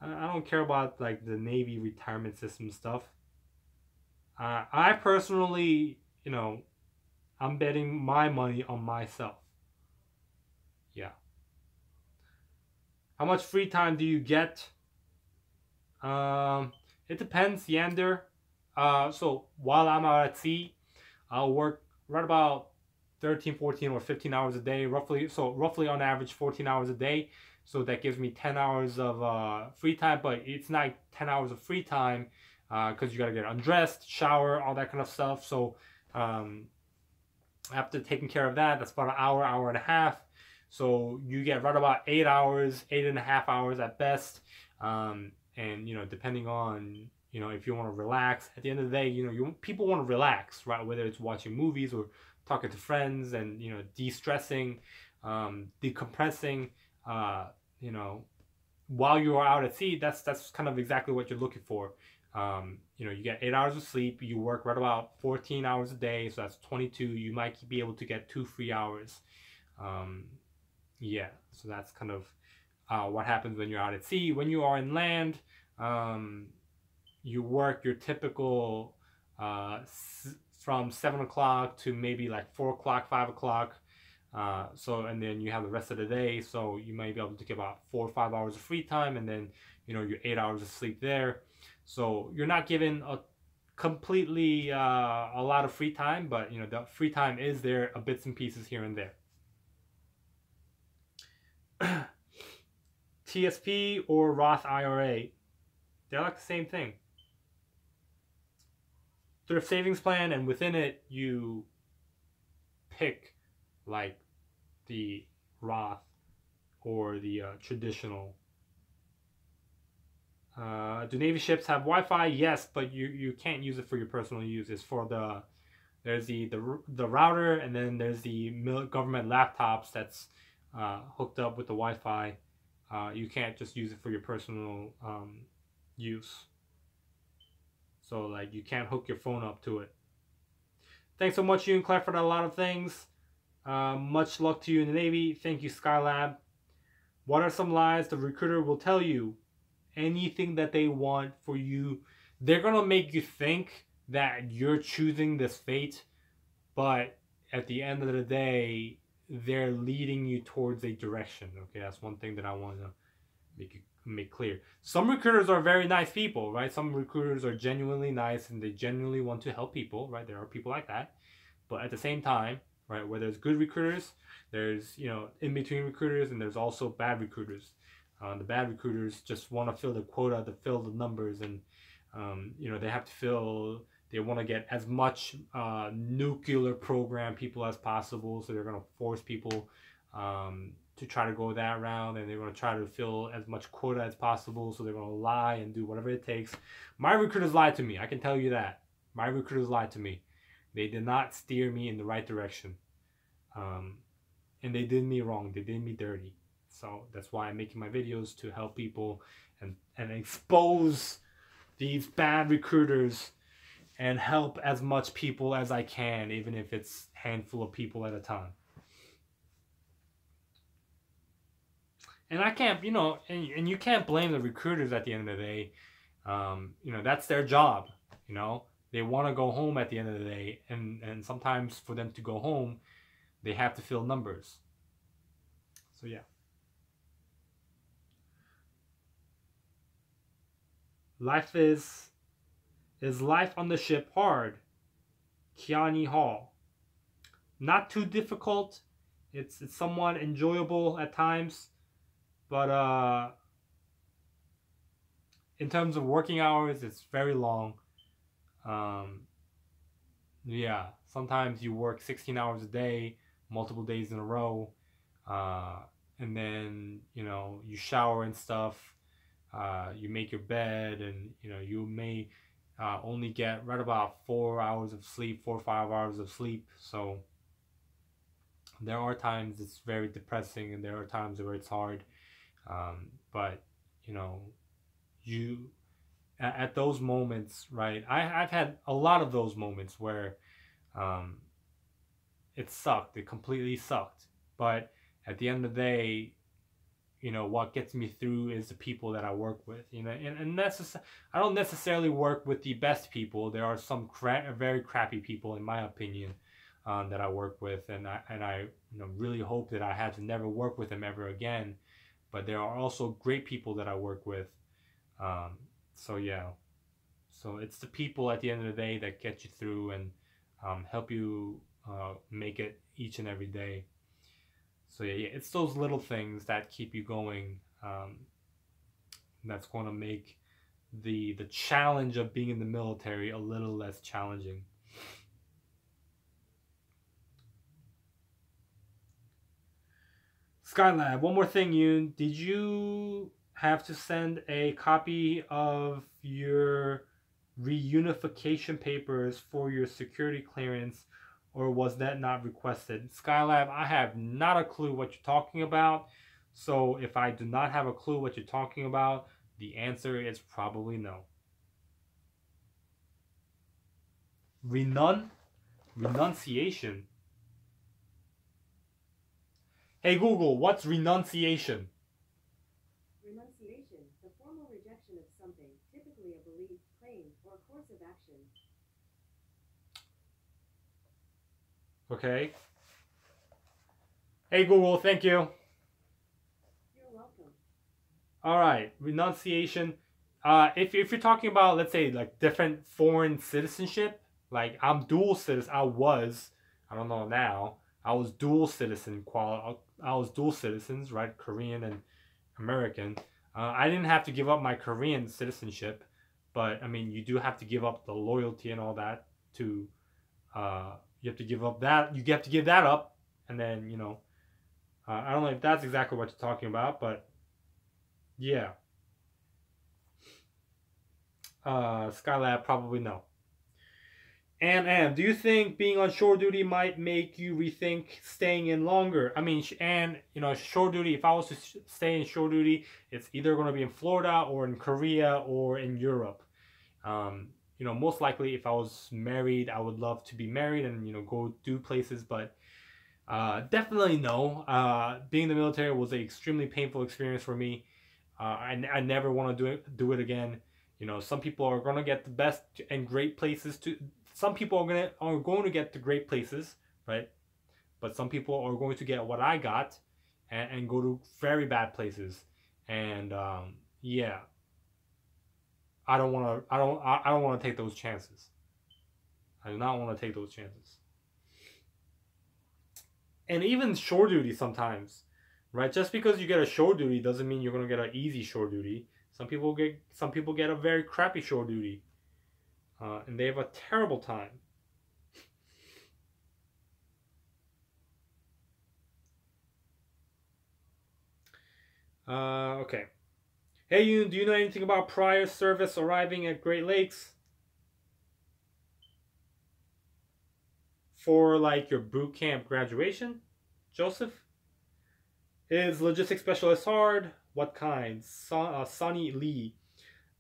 I don't care about like the Navy retirement system stuff. I personally, I'm betting my money on myself. Yeah. How much free time do you get? It depends, Yander. So while I'm out at sea, I'll work right about 13, 14, or 15 hours a day, roughly. So roughly on average 14 hours a day. So that gives me 10 hours of free time, but it's not 10 hours of free time because you got to get undressed, shower, all that kind of stuff. So after taking care of that, that's about an hour, hour and a half. So you get right about 8 hours, 8.5 hours at best. And, depending on, if you want to relax, at the end of the day, people want to relax, right? Whether it's watching movies or talking to friends and, de-stressing, decompressing, while you are out at sea, that's kind of exactly what you're looking for. You get 8 hours of sleep, you work right about 14 hours a day, so that's 22. You might be able to get 2 free hours. Yeah, so that's kind of what happens when you're out at sea. When you are in land, you work your typical from 7 o'clock to maybe like 4 o'clock, 5 o'clock. And then you have the rest of the day, so you might be able to get about 4 or 5 hours of free time, and then your 8 hours of sleep there. So you're not given a completely a lot of free time, but the free time is there, a bits and pieces here and there. TSP or Roth IRA, they're like the same thing. Thrift savings plan, and within it you pick like the Roth or the traditional. Do Navy ships have Wi-Fi? Yes, but you can't use it for your personal use. It's for there's the router, and then there's the government laptops that's hooked up with the Wi-Fi. You can't just use it for your personal use. So like you can't hook your phone up to it. Thanks so much, Yoon Claire, for a lot of things. Much luck to you in the Navy. Thank you, Skylab. What are some lies the recruiter will tell you? Anything that they want for you. They're going to make you think that you're choosing this fate, but at the end of the day, they're leading you towards a direction. Okay, that's one thing that I want to make clear. Some recruiters are very nice people, right? Some recruiters are genuinely nice and they genuinely want to help people, right? There are people like that. But at the same time, right, where there's good recruiters, there's, in between recruiters, and there's also bad recruiters. The bad recruiters just want to fill the quota, to fill the numbers, and they have to fill. They want to get as much nuclear program people as possible, so they're going to force people to try to go that route, and they're going to try to fill as much quota as possible, so they're going to lie and do whatever it takes. My recruiters lied to me. I can tell you that. My recruiters lied to me. They did not steer me in the right direction, and they did me wrong. They did me dirty. So that's why I'm making my videos, to help people and expose these bad recruiters and help as much people as I can, even if it's a handful of people at a time. And I can't, and you can't blame the recruiters at the end of the day. That's their job. They want to go home at the end of the day, and sometimes for them to go home, they have to fill numbers. So yeah. Is life on the ship hard? Kiani Hall. Not too difficult. It's somewhat enjoyable at times, but in terms of working hours, it's very long. Yeah, sometimes you work 16 hours a day, multiple days in a row, and then you shower and stuff. You make your bed, and you may only get right about 4 hours of sleep, 4 or 5 hours of sleep. So there are times it's very depressing, and there are times where it's hard. But you at those moments, right? I've had a lot of those moments where it sucked. It completely sucked. But at the end of the day, what gets me through is the people that I work with. And I don't necessarily work with the best people. There are some very crappy people, in my opinion, that I work with, and I really hope that I had to never work with them ever again. But there are also great people that I work with. So yeah. So it's the people at the end of the day that get you through and help you make it each and every day. So yeah, it's those little things that keep you going. That's going to make the challenge of being in the military a little less challenging. Skylab, one more thing, Yoon. Did you have to send a copy of your reunification papers for your security clearance, or was that not requested? Skylab, I have not a clue what you're talking about. So if I do not have a clue what you're talking about, the answer is probably no. Renunciation. Hey Google, what's renunciation? Renunciation, the formal rejection of something, typically a belief, claim, or course of action. Okay. Hey Google, thank you. You're welcome. All right, renunciation. If you're talking about, let's say, like different foreign citizenship, like I'm dual citizen. I don't know now. I was dual citizen. I was dual citizens, right? Korean and American. I didn't have to give up my Korean citizenship, but I mean, you do have to give up the loyalty and all that to. You have to give up that. You have to give that up, and then I don't know if that's exactly what you're talking about, but yeah. Skylab probably no. And do you think being on shore duty might make you rethink staying in longer? I mean, and shore duty. If I was to stay in shore duty, it's either going to be in Florida or in Korea or in Europe. Most likely, if I was married, I would love to be married and go do places, but definitely no. Being in the military was an extremely painful experience for me. I never want to do it again. Some people are gonna get the best and great places to. Some people are going to get the great places, right? But some people are going to get what I got, and go to very bad places. And yeah, I don't want to. I don't want to take those chances. I do not want to take those chances. And even shore duty sometimes, right? Just because you get a shore duty doesn't mean you're gonna get an easy shore duty. Some people get a very crappy shore duty, and they have a terrible time. Okay. Hey Yoon, do you know anything about prior service arriving at Great Lakes for like your boot camp graduation? Joseph? Is logistics specialist hard? What kind? Sonny Lee.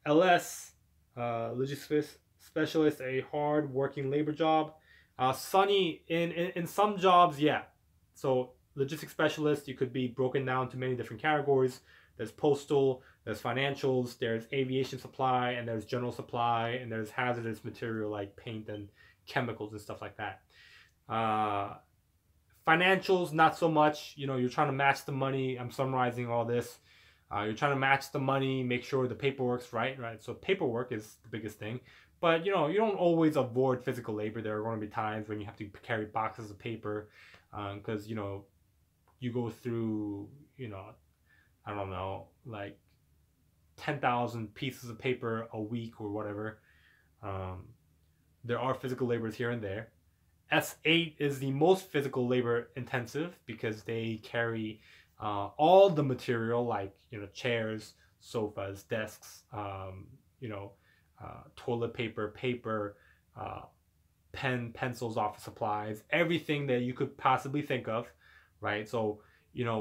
LS, logistics specialist, a hard working labor job. Sunny, in some jobs, yeah. So logistics specialist, you could be broken down to many different categories. There's postal, there's financials, there's aviation supply, and there's general supply, and there's hazardous material like paint and chemicals and stuff like that. Financials, not so much. You're trying to match the money. I'm summarizing all this. You're trying to match the money, make sure the paperwork's right? So paperwork is the biggest thing. But you don't always avoid physical labor. There are going to be times when you have to carry boxes of paper, because you go through I don't know, like 10,000 pieces of paper a week or whatever. There are physical labors here and there. S8 is the most physical labor intensive because they carry all the material like chairs, sofas, desks, toilet paper, pencils, office supplies, everything that you could possibly think of, right? So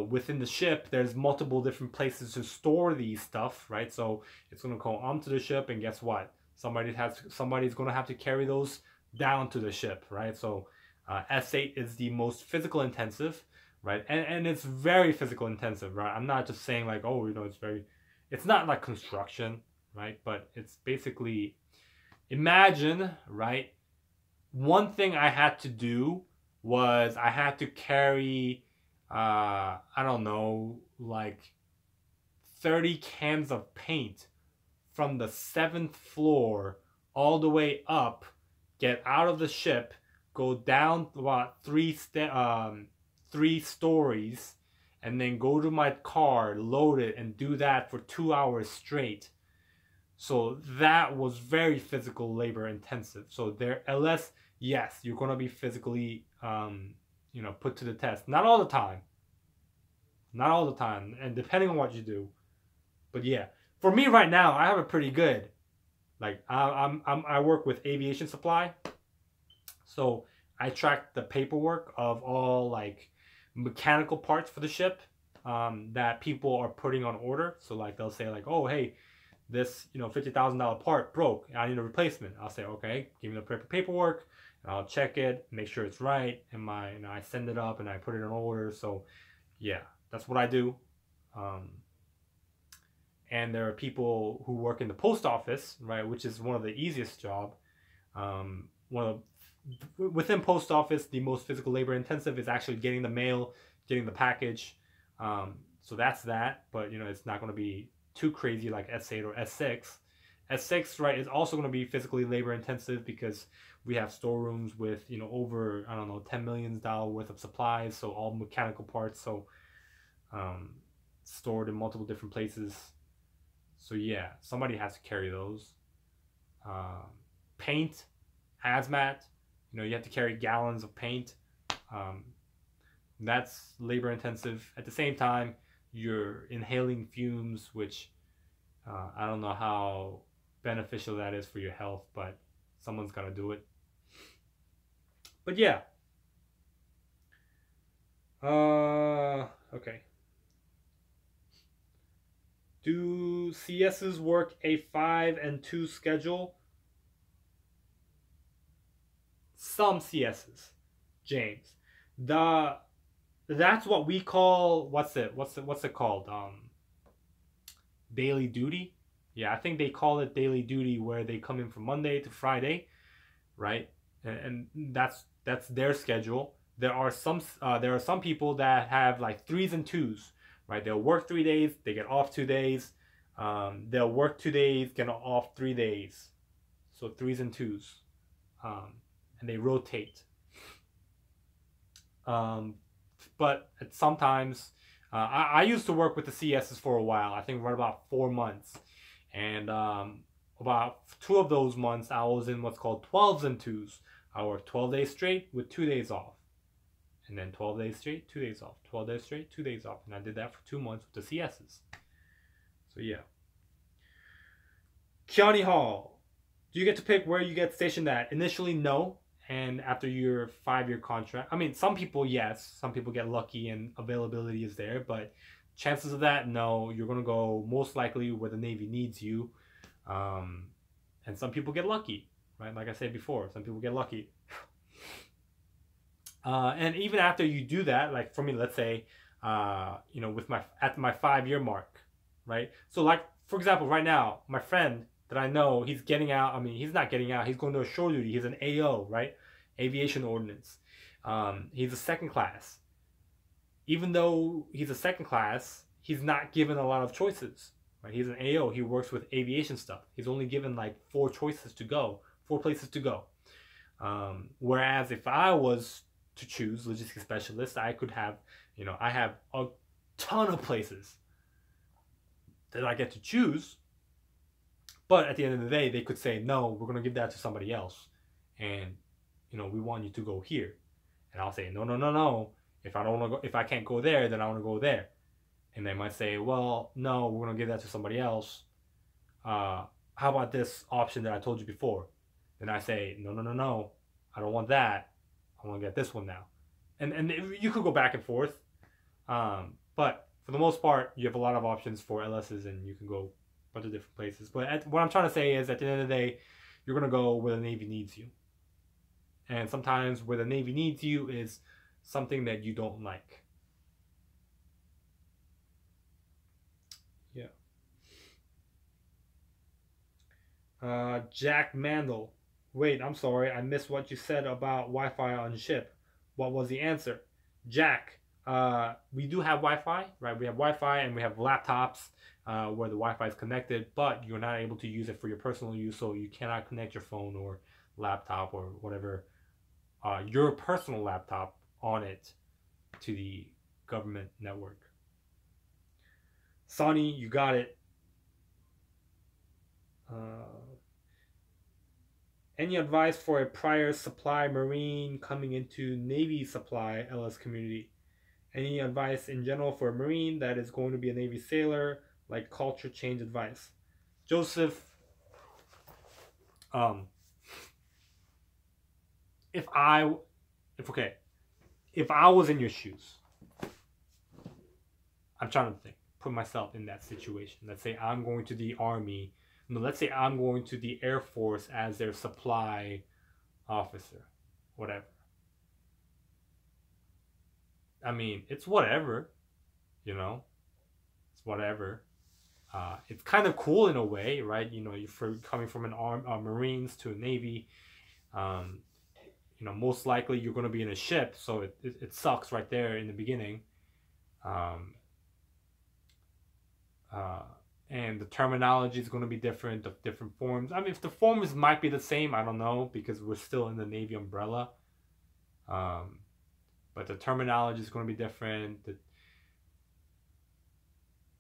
within the ship there's multiple different places to store these stuff, right? So it's going to go onto the ship, and guess what? Somebody's going to have to carry those down to the ship, right? So S8 is the most physical intensive, right? And it's very physical intensive, right? I'm not just saying like, oh, it's not like construction, right? But it's basically, imagine, right? One thing I had to do was I had to carry, I don't know, like 30 cans of paint from the 7th floor all the way up, get out of the ship, go down about three stories, and then go to my car, load it, and do that for 2 hours straight. So that was very physical labor intensive. So there, unless, yes, you're going to be physically put to the test. Not all the time. Not all the time, and depending on what you do. But yeah, for me right now, I have it pretty good. Like I work with aviation supply, so I track the paperwork of all like mechanical parts for the ship that people are putting on order. So like they'll say like, oh hey, this $50,000 part broke, I need a replacement. I'll say okay, give me the paperwork, and I'll check it, make sure it's right, and I send it up and I put it on order. So yeah, that's what I do. And there are people who work in the post office, right, which is one of the easiest job. One of within post office, the most physical labor intensive is actually getting the mail, getting the package. So that's that, but you know, it's not going to be too crazy like S8 or S6. S6, right, is also going to be physically labor intensive because we have storerooms with, you know, over, I don't know, $10 million worth of supplies, so all mechanical parts, so stored in multiple different places. So yeah, somebody has to carry those. Paint, hazmat, you know, you have to carry gallons of paint. That's labor intensive. At the same time, you're inhaling fumes, which I don't know how beneficial that is for your health, but someone's got to do it. But yeah. Okay. Do CSs work a 5 and 2 schedule? Some CSs, James. That's what we call, what's it called? Daily duty. Yeah, I think they call it daily duty, where they come in from Monday to Friday, right? And that's their schedule. There are some people that have like 3s and 2s, right? They'll work 3 days, they get off 2 days. They'll work 2 days, get off 3 days. So 3s and 2s, and they rotate. But sometimes I used to work with the CSs for a while. I think right about 4 months, and about 2 of those months I was in what's called 12s and 2s. I worked 12 days straight with 2 days off, and then 12 days straight, 2 days off, 12 days straight, 2 days off, and I did that for 2 months with the CSs. So yeah. Keone Hall, do you get to pick where you get stationed at? Initially, no. And after your 5-year contract, I mean, some people, yes, some people get lucky and availability is there, but chances of that, no. You're going to go most likely where the Navy needs you. And some people get lucky, right? Like I said before, some people get lucky. And even after you do that, like for me, let's say, you know, at my 5-year mark, right? So like, for example, right now, my friend that I know, he's getting out. I mean, he's not getting out. He's going to a shore duty. He's an AO, right? Aviation Ordnance. He's a 2nd class. Even though he's a 2nd class, he's not given a lot of choices, right? He's an AO. He works with aviation stuff. He's only given like 4 choices to go, 4 places to go. Whereas if I was to choose logistics specialist, I could have, you know, I have a ton of places that I get to choose. But at the end of the day, they could say, no, we're going to give that to somebody else. And, you know, we want you to go here. And I'll say, no, no, no, no. If I can't go there, then I want to go there. And they might say, well, no, we're going to give that to somebody else. How about this option that I told you before? Then I say, no, no, no, no. I don't want that. I want to get this one now. And you could go back and forth. But for the most part, you have a lot of options for LSs, and you can go bunch of different places. But what I'm trying to say is, at the end of the day, you're going to go where the Navy needs you. And sometimes where the Navy needs you is something that you don't like. Yeah. Jack Mandel. Wait, I'm sorry. I missed what you said about Wi-Fi on ship. What was the answer? Jack, we do have Wi-Fi, right? We have Wi-Fi and we have laptops where the Wi-Fi is connected, but you're not able to use it for your personal use, so you cannot connect your phone or laptop or whatever, your personal laptop on it to the government network. Sonny, you got it. Any advice for a prior supply Marine coming into Navy supply LS community? Any advice in general for a Marine that is going to be a Navy sailor, like culture change advice? Joseph, if I was in your shoes, I'm trying to think, put myself in that situation. Let's say I'm going to the Army. No, let's say I'm going to the Air Force as their supply officer, whatever. I mean, it's whatever, you know, it's whatever. It's kind of cool in a way, right? You know, you're coming from Marines to a Navy. You most likely you're going to be in a ship, so it sucks right there in the beginning. And the terminology is going to be different, the different forms. I mean, if the forms might be the same, I don't know, because we're still in the Navy umbrella. But the terminology is going to be different.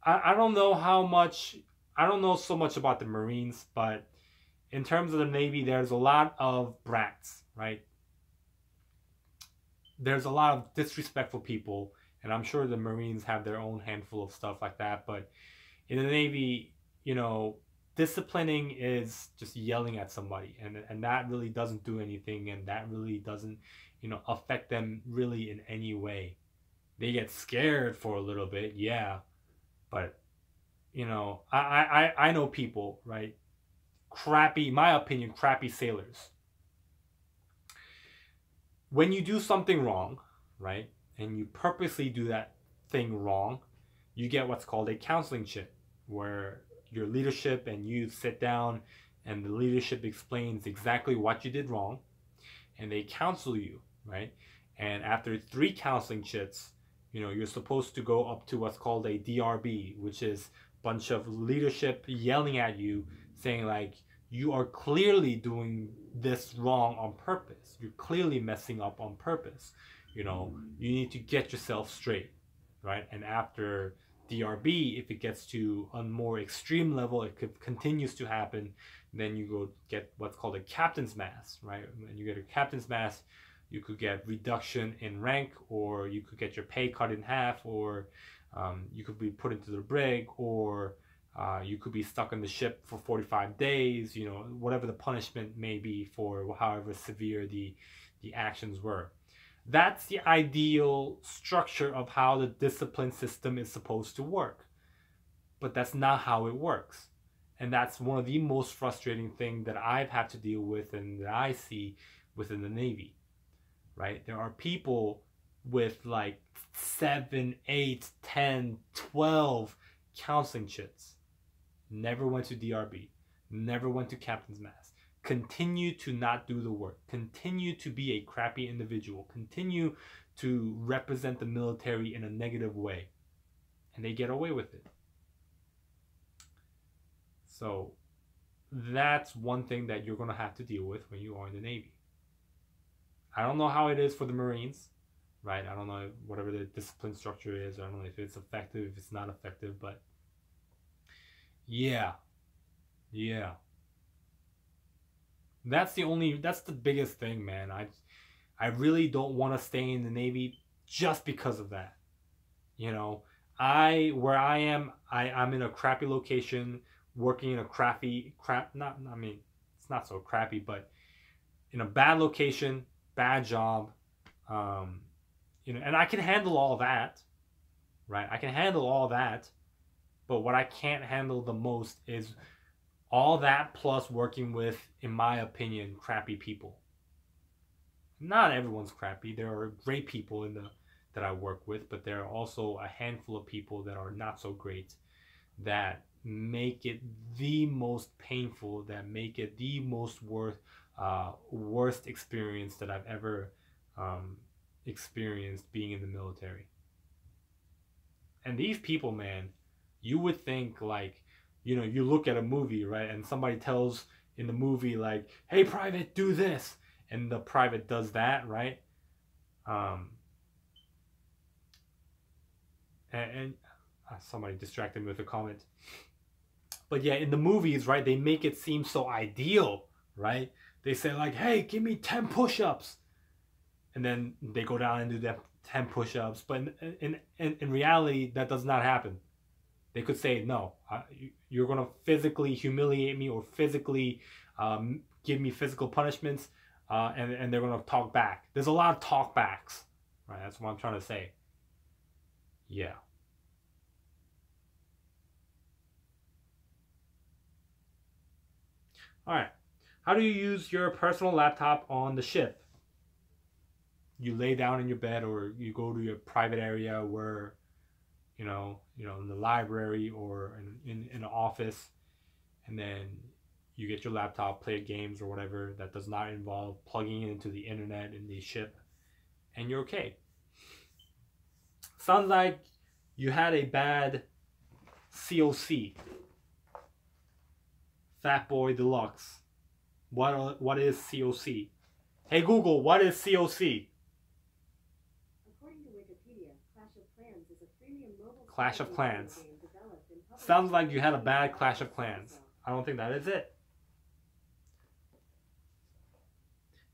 I don't know how much, I don't know so much about the Marines, but in terms of the Navy, there's a lot of brats, right? There's a lot of disrespectful people, and I'm sure the Marines have their own handful of stuff like that, but in the Navy, disciplining is just yelling at somebody, and that really doesn't do anything, and that really doesn't, affect them really in any way. They get scared for a little bit, yeah, but, I know people, right? Crappy, my opinion, crappy sailors. When you do something wrong, right, and you purposely do that thing wrong, you get what's called a counseling chit, where your leadership and you sit down and the leadership explains exactly what you did wrong, and they counsel you, right? And after 3 counseling chits, you're supposed to go up to what's called a DRB, which is a bunch of leadership yelling at you, saying like, you are clearly doing this wrong on purpose. You're clearly messing up on purpose. You need to get yourself straight, right? And after DRB, if it gets to a more extreme level, it continues to happen, then you go get what's called a captain's mass, right? When you get a captain's mass, you could get reduction in rank, or you could get your pay cut in half, or you could be put into the brig, or you could be stuck on the ship for 45 days, whatever the punishment may be for however severe the actions were. That's the ideal structure of how the discipline system is supposed to work. But that's not how it works. And that's one of the most frustrating things that I've had to deal with and that I see within the Navy, right? There are people with like 7, 8, 10, 12 counseling chits. Never went to DRB. Never went to captain's mass. Continue to not do the work. Continue to be a crappy individual. Continue to represent the military in a negative way. And they get away with it. So that's one thing that you're going to have to deal with when you are in the Navy. I don't know how it is for the Marines, right? I don't know whatever the discipline structure is. I don't know if it's effective, if it's not effective, but yeah. That's the biggest thing, man. I really don't want to stay in the Navy just because of that. Where I am, I'm in a crappy location, working in a it's not so crappy, but in a bad location, bad job, and I can handle all that, right? I can handle all that, but what I can't handle the most is all that plus working with, in my opinion, crappy people. Not everyone's crappy. There are great people that I work with, but there are also a handful of people that are not so great, that make it the most painful, that make it the most worst experience that I've ever experienced being in the military. And these people, man, you would think like, you look at a movie, right? And somebody tells in the movie like, hey, private, do this. And the private does that, right? And somebody distracted me with a comment. But yeah, in the movies, right, they make it seem so ideal, right? They say like, hey, give me 10 push-ups. And then they go down and do that 10 push-ups. But in reality, that does not happen. They could say, no, you're going to physically humiliate me or physically give me physical punishments, and they're going to talk back. There's a lot of talk backs, right? That's what I'm trying to say. Yeah. All right. How do you use your personal laptop on the ship? You lay down in your bed, or you go to your private area where, in the library or in an office, and then you get your laptop, play games or whatever that does not involve plugging it into the internet in the ship, and you're okay. Sounds like you had a bad COC. Fat Boy Deluxe. What is COC? Hey Google, what is COC? According to Wikipedia, Clash of Clans is a freemium mobile Clash of Clans. game developed and published Sounds like you had a bad Clash of Clans. I don't think that is it.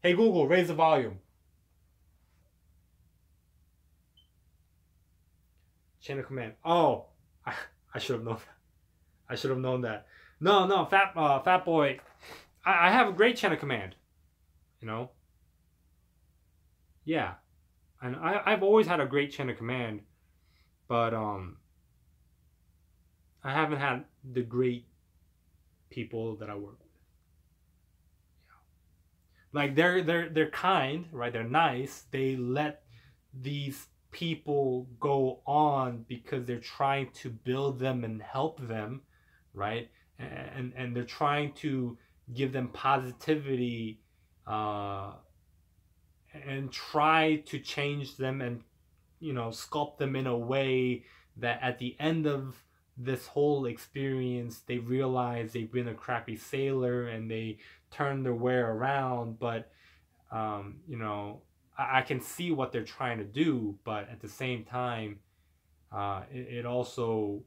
Hey Google, raise the volume. Chain of command. Oh, I should have known that. I should have known that. No, Fat Boy. I have a great chain of command. You know. Yeah, and I've always had a great chain of command, but I haven't had the great people that I work with. Yeah. Like they're kind, right? They're nice. They let these people go on because they're trying to build them and help them, right? And they're trying to give them positivity and try to change them and, you know, sculpt them in a way that at the end of this whole experience they realize they've been a crappy sailor and they turn their way around. But you know, I can see what they're trying to do, but at the same time it also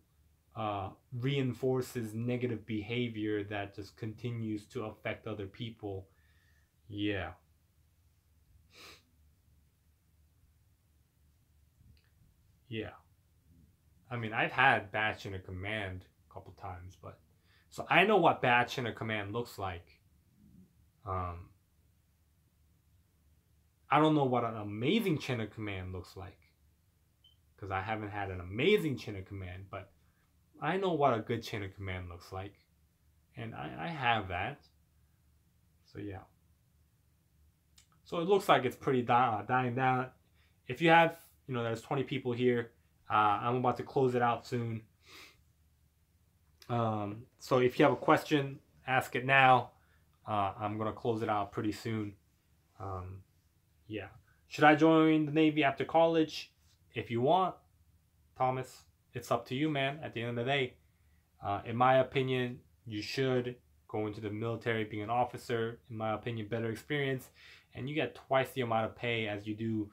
reinforces negative behavior that just continues to affect other people. Yeah. Yeah. I mean, I've had bad chain of command a couple times, but so I know what bad chain of command looks like. I don't know what an amazing chain of command looks like, because I haven't had an amazing chain of command, but I know what a good chain of command looks like, and I have that. So yeah. So it looks like it's pretty dying down. If you have, you know, there's 20 people here. I'm about to close it out soon. So if you have a question, ask it now. I'm gonna close it out pretty soon. Yeah. Should I join the Navy after college? If you want, Thomas, it's up to you, man. At the end of the day, in my opinion, you should go into the military, being an officer. In my opinion, better experience, and you get twice the amount of pay as you do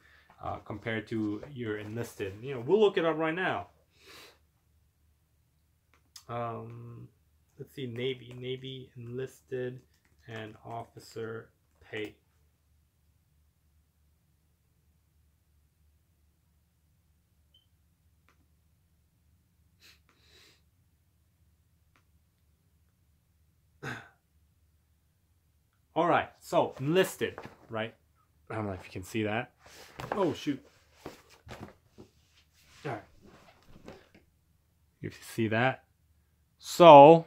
compared to your enlisted. You know, we'll look it up right now. Let's see, Navy enlisted and officer pay. All right, so enlisted, right? I don't know if you can see that. Oh, shoot. All right. You see that? So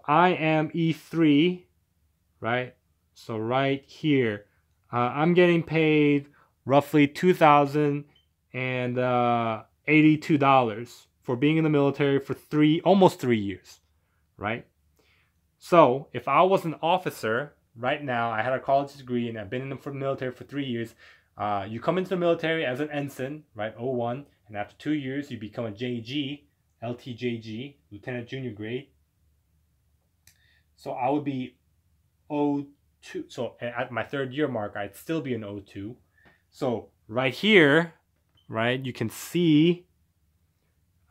I am E3, right? So right here, I'm getting paid roughly $2,082 for being in the military for almost 3 years, right? So if I was an officer right now, I had a college degree and I've been in the military for 3 years. You come into the military as an ensign, right? 01, and after 2 years you become a JG, LTJG, lieutenant junior grade. So I would be O2. So at my 3rd year mark, I'd still be an O2. So right here, right, you can see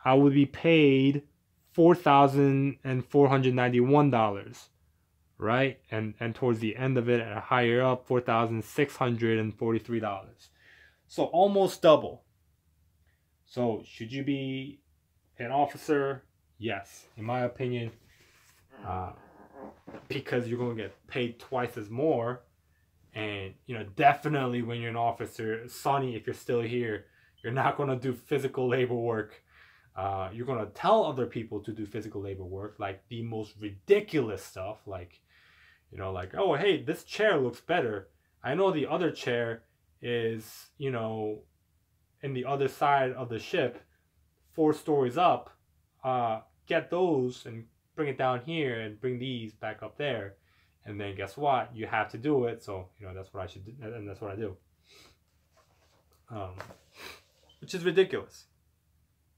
I would be paid $4,491, right? And towards the end of it, at higher up, $4,643. So almost double. So should you be an officer? Yes, in my opinion, because you're going to get paid twice as more. And, you know, definitely when you're an officer, Sonny, if you're still here, you're not going to do physical labor work. You're going to tell other people to do physical labor work, like the most ridiculous stuff, like, you know, like, oh, hey, this chair looks better. I know the other chair is, you know, in the other side of the ship, 4 stories up. Get those and bring it down here and bring these back up there. And then guess what? You have to do it. So, you know, that's what I should do. And that's what I do. Which is ridiculous.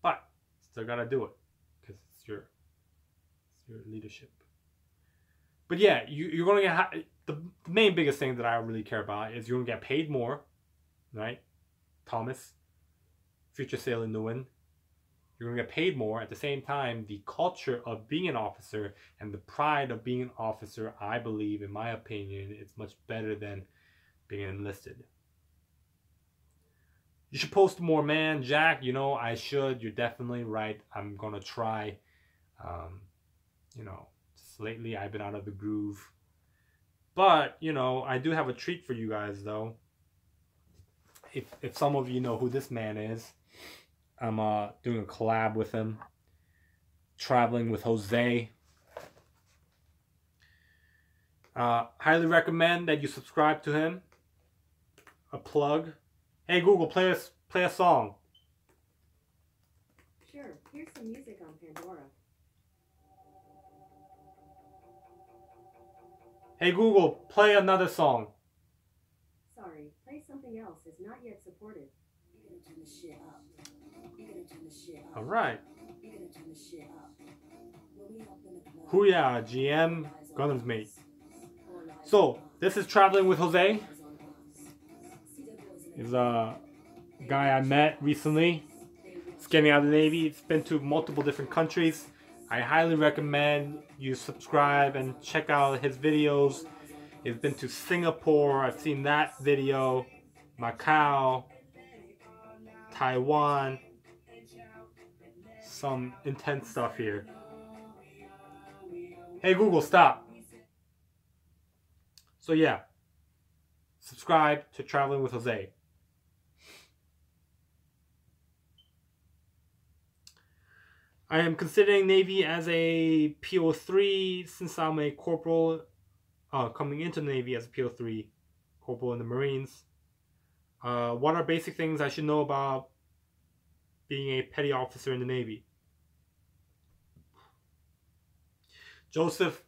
But still gotta do it. Because it's your leadership. But yeah, you're going to get... The main biggest thing that I really care about is you're going to get paid more. Right? Thomas. Future Sailor Nguyen. You're going to get paid more. At the same time, the culture of being an officer and the pride of being an officer, I believe, in my opinion, it's much better than being enlisted. You should post more, man. Jack, you know, I should. You're definitely right. I'm going to try. You know, just lately I've been out of the groove. But, you know, I do have a treat for you guys, though. If some of you know who this man is, I'm doing a collab with him. Traveling with Jose. Highly recommend that you subscribe to him. A plug. Hey Google, play a song. Sure, here's some music on Pandora. Hey Google, play another song. Sorry, play something else is not yet supported. Alright. Hooyah, GM, Gundam's mate. So, this is Traveling with Jose. He's a guy I met recently. He's getting out of the Navy. He's been to multiple different countries. I highly recommend you subscribe and check out his videos. He's been to Singapore. I've seen that video. Macau. Taiwan. Some intense stuff here. Hey Google, stop. So yeah. Subscribe to Traveling with Jose. I am considering Navy as a PO3 since I'm a corporal coming into the Navy as a PO3 corporal in the Marines. What are basic things I should know about being a petty officer in the Navy? Joseph,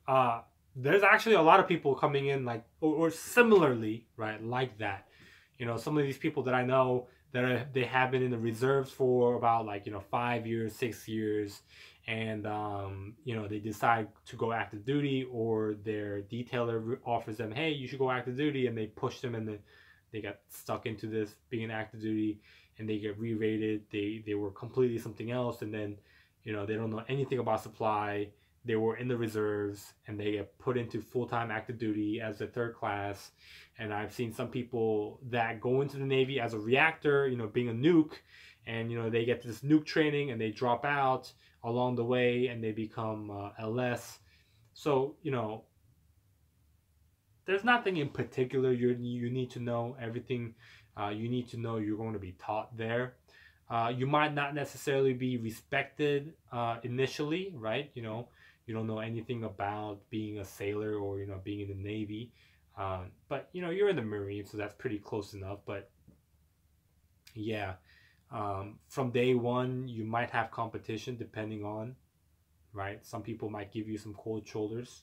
there's actually a lot of people coming in like or similarly, right, like that. You know, some of these people that I know that they have been in the reserves for about 5 years, 6 years, and you know, they decide to go active duty, or their detailer offers them, hey, you should go active duty, and they push them, and then they got stuck into this being active duty, and they get re-rated. They were completely something else, and then, you know, they don't know anything about supply. They were in the reserves, and they get put into full-time active duty as a third class. And I've seen some people that go into the Navy as a reactor, you know, being a nuke, and, you know, they get this nuke training and they drop out along the way and they become LS. So, you know, there's nothing in particular you need to know. Everything you need to know, you're going to be taught there. You might not necessarily be respected initially, right? You know, you don't know anything about being a sailor or, you know, being in the Navy. But, you know, you're in the Marines, so that's pretty close enough. But, yeah, from day one, you might have competition depending on, right? Some people might give you some cold shoulders.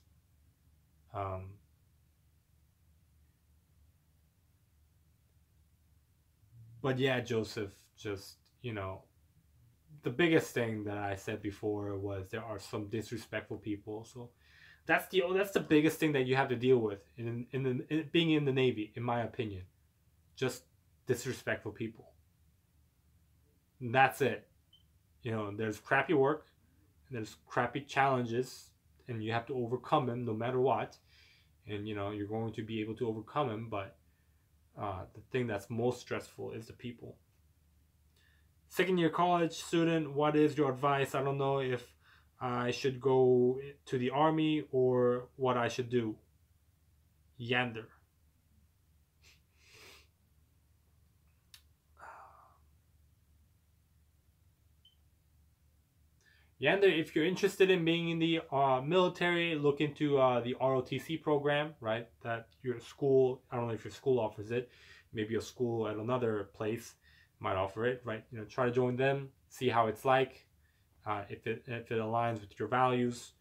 But, yeah, Joseph, just, you know, the biggest thing that I said before was there are some disrespectful people. So that's the biggest thing that you have to deal with in being in the Navy, in my opinion. Just disrespectful people. And that's it. You know, there's crappy work, and there's crappy challenges, and you have to overcome them no matter what. And, you know, you're going to be able to overcome them, but the thing that's most stressful is the people. Second year college student, what is your advice? I don't know if I should go to the Army or what I should do. Yander. Yander, if you're interested in being in the military, look into the ROTC program, right? That your school, I don't know if your school offers it. Maybe a school at another place might offer it, right? You know, try to join them, see how it's like, if it aligns with your values.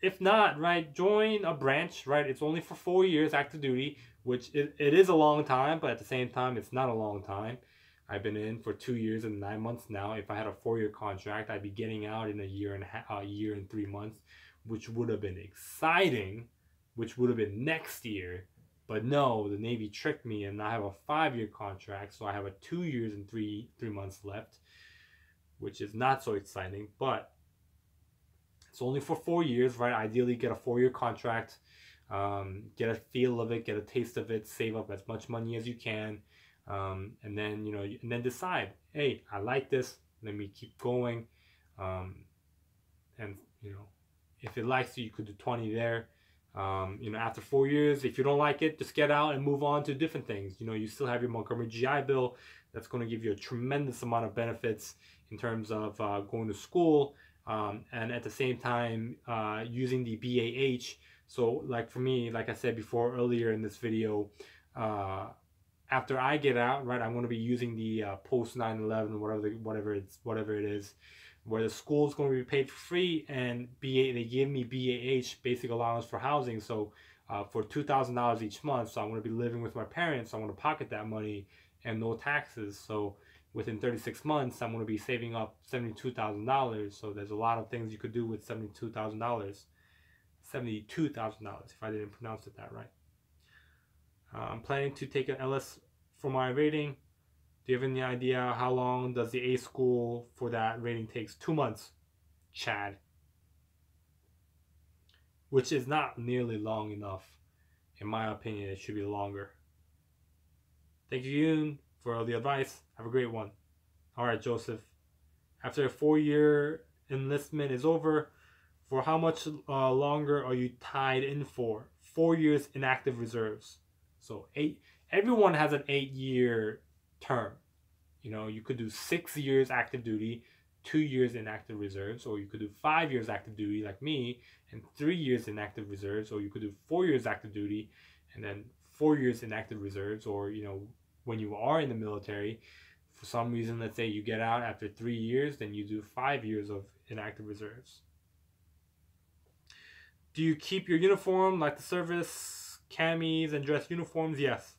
If not, right, join a branch, right? It's only for 4 years active duty, which it is a long time, but at the same time, it's not a long time. I've been in for 2 years and 9 months now. If I had a 4-year contract, I'd be getting out in a year and 3 months, which would have been exciting, which would have been next year. But no, the Navy tricked me, and I have a 5-year contract, so I have a 2 years and 3 months left, which is not so exciting. But it's only for 4 years, right? Ideally, get a 4-year contract, get a feel of it, get a taste of it, save up as much money as you can, and then and then decide, hey, I like this. Let me keep going, and if it likes you could do 20 there. After 4 years, if you don't like it, just get out and move on to different things. You still have your Montgomery GI Bill that's going to give you a tremendous amount of benefits in terms of going to school, and at the same time using the BAH. So like for me, like I said before earlier in this video, after I get out, right, I'm going to be using the post 9/11, whatever it is, where the school's going to be paid for free, and they give me BAH, basic allowance for housing, so for $2,000 each month. So I'm going to be living with my parents. So I'm going to pocket that money and no taxes. So within 36 months, I'm going to be saving up $72,000. So there's a lot of things you could do with $72,000. $72,000, if I didn't pronounce it that right. I'm planning to take an LS for my rating. Do you have any idea how long does the A school for that rating takes? 2 months, Chad. Which is not nearly long enough. In my opinion, it should be longer. Thank you, Yoon, for all the advice. Have a great one. Alright, Joseph. After a 4-year enlistment is over, for how much longer are you tied in for? 4 years in active reserves. So everyone has an 8-year term. You could do 6 years active duty, 2 years in active reserves, or you could do 5 years active duty like me, and 3 years in active reserves, or you could do 4 years active duty, and then 4 years in active reserves, or when you are in the military, for some reason, let's say you get out after 3 years, then you do 5 years of inactive reserves. Do you keep your uniform like the service, camis, and dress uniforms? Yes.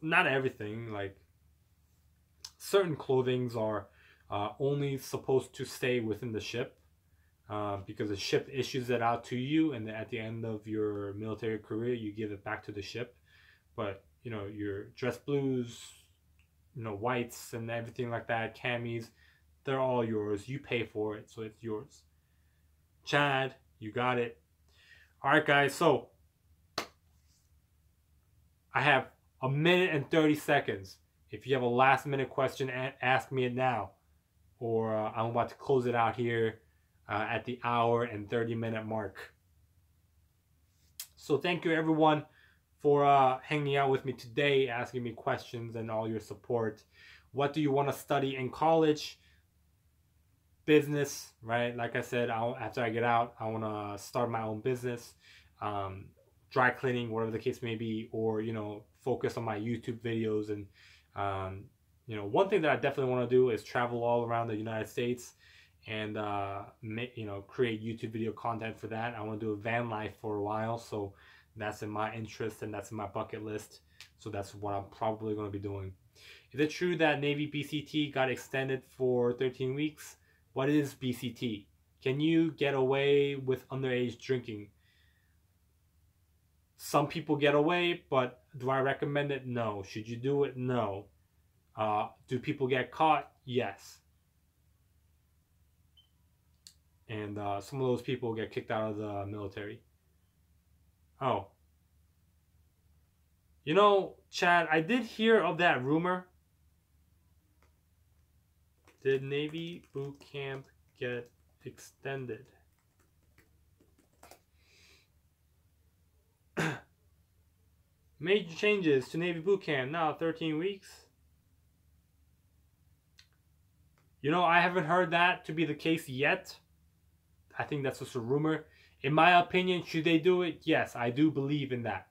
Not everything. Like certain clothings are only supposed to stay within the ship because the ship issues it out to you, and then at the end of your military career, you give it back to the ship. But your dress blues, whites and everything like that, camis, they're all yours. You pay for it, so it's yours. Chad, you got it. All right, guys, so I have 1 minute and 30 seconds. If you have a last minute question, ask me it now. Or I'm about to close it out here at the hour and 30-minute mark. So thank you, everyone, for hanging out with me today, asking me questions and all your support. What do you want to study in college? Business, right? Like I said, after I get out, I want to start my own business, dry cleaning, whatever the case may be, or focus on my YouTube videos. And one thing that I definitely want to do is travel all around the United States and create YouTube video content for that. I want to do a van life for a while, so that's in my interest and that's in my bucket list. So that's what I'm probably going to be doing. Is it true that Navy BCT got extended for 13 weeks? What is BCT? Can you get away with underage drinking? Some people get away, but do I recommend it? No. Should you do it? No. Do people get caught? Yes. And some of those people get kicked out of the military. Oh. Chad, I did hear of that rumor. Did Navy boot camp get extended? Major changes to Navy boot camp, now 13 weeks. I haven't heard that to be the case yet. I think that's just a rumor. In my opinion, should they do it? Yes, I do believe in that.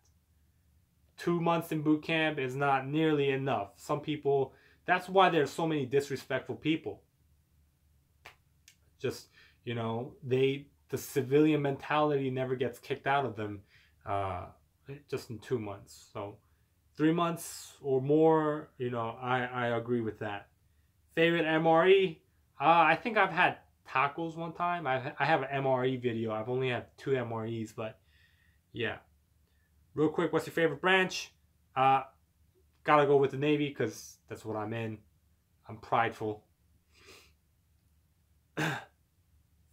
2 months in boot camp is not nearly enough. Some people, that's why there's so many disrespectful people. Just, the the civilian mentality never gets kicked out of them just in 2 months. So 3 months or more, you know, I agree with that. Favorite MRE? I think I've had tacos one time. I have an MRE video. I've only had 2 MREs, but yeah. Real quick, what's your favorite branch? Gotta go with the Navy because that's what I'm in. I'm prideful.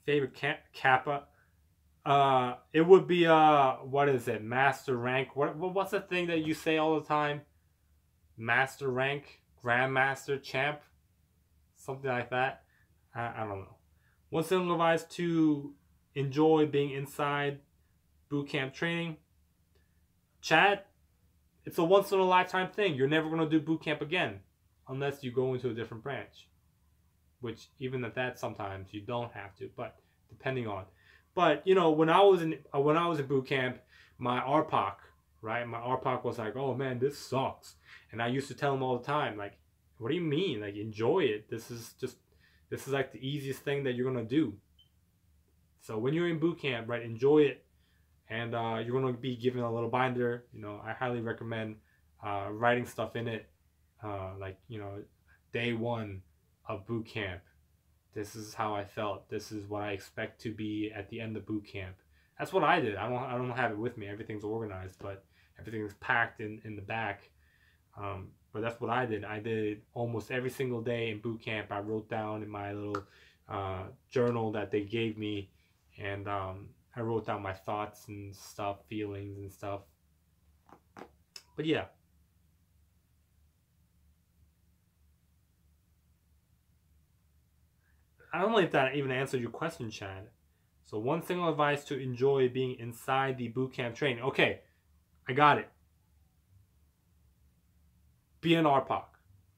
Favorite Kappa? It would be what is it? Master rank. What's the thing that you say all the time? Master rank, Grandmaster, Champ, something like that. I don't know. One single advice to enjoy being inside boot camp training. Chad, it's a once in a lifetime thing. You're never gonna do boot camp again, unless you go into a different branch. Which even at that, sometimes you don't have to, but depending on. But you know, when I was in boot camp, my RPOC, right? My RPOC was like, "Oh man, this sucks," and I used to tell him all the time, like, "What do you mean? Like, enjoy it. This is like the easiest thing that you're gonna do." So when you're in boot camp, right, enjoy it, and you're gonna be given a little binder. You know, I highly recommend writing stuff in it, like, you know, day 1 of boot camp. This is how I felt. This is what I expect to be at the end of boot camp. That's what I did. I don't have it with me. Everything's organized, but everything's packed in the back. But that's what I did. I did almost every single day in boot camp. I wrote down in my little journal that they gave me, and I wrote down my thoughts and stuff, feelings and stuff. But yeah. I don't know if that even answered your question, Chad. So one single advice to enjoy being inside the boot camp training. Okay, I got it. Be an RPOC.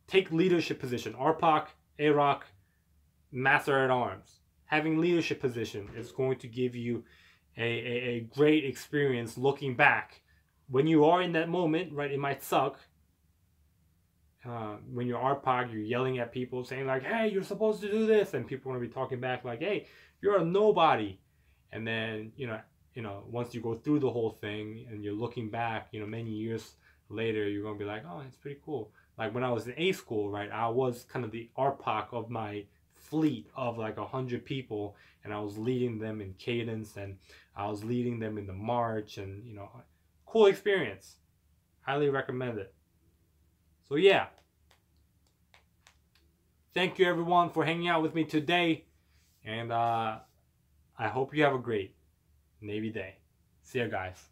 Take leadership position. RPOC, AROC, Master at Arms. Having leadership position is going to give you a great experience looking back. When you are in that moment, right, it might suck. When you're RPOC, you're yelling at people saying like, "Hey, you're supposed to do this," and people are gonna be talking back like, "Hey, you're a nobody." And then you know, once you go through the whole thing and you're looking back, you know, many years later, you're gonna be like, "Oh, it's pretty cool." Like when I was in A school, right, I was kind of the RPOC of my fleet of like 100 people, and I was leading them in cadence, and I was leading them in the march, and you know, cool experience. Highly recommend it. So yeah, thank you everyone for hanging out with me today, and I hope you have a great Navy day. See ya, guys.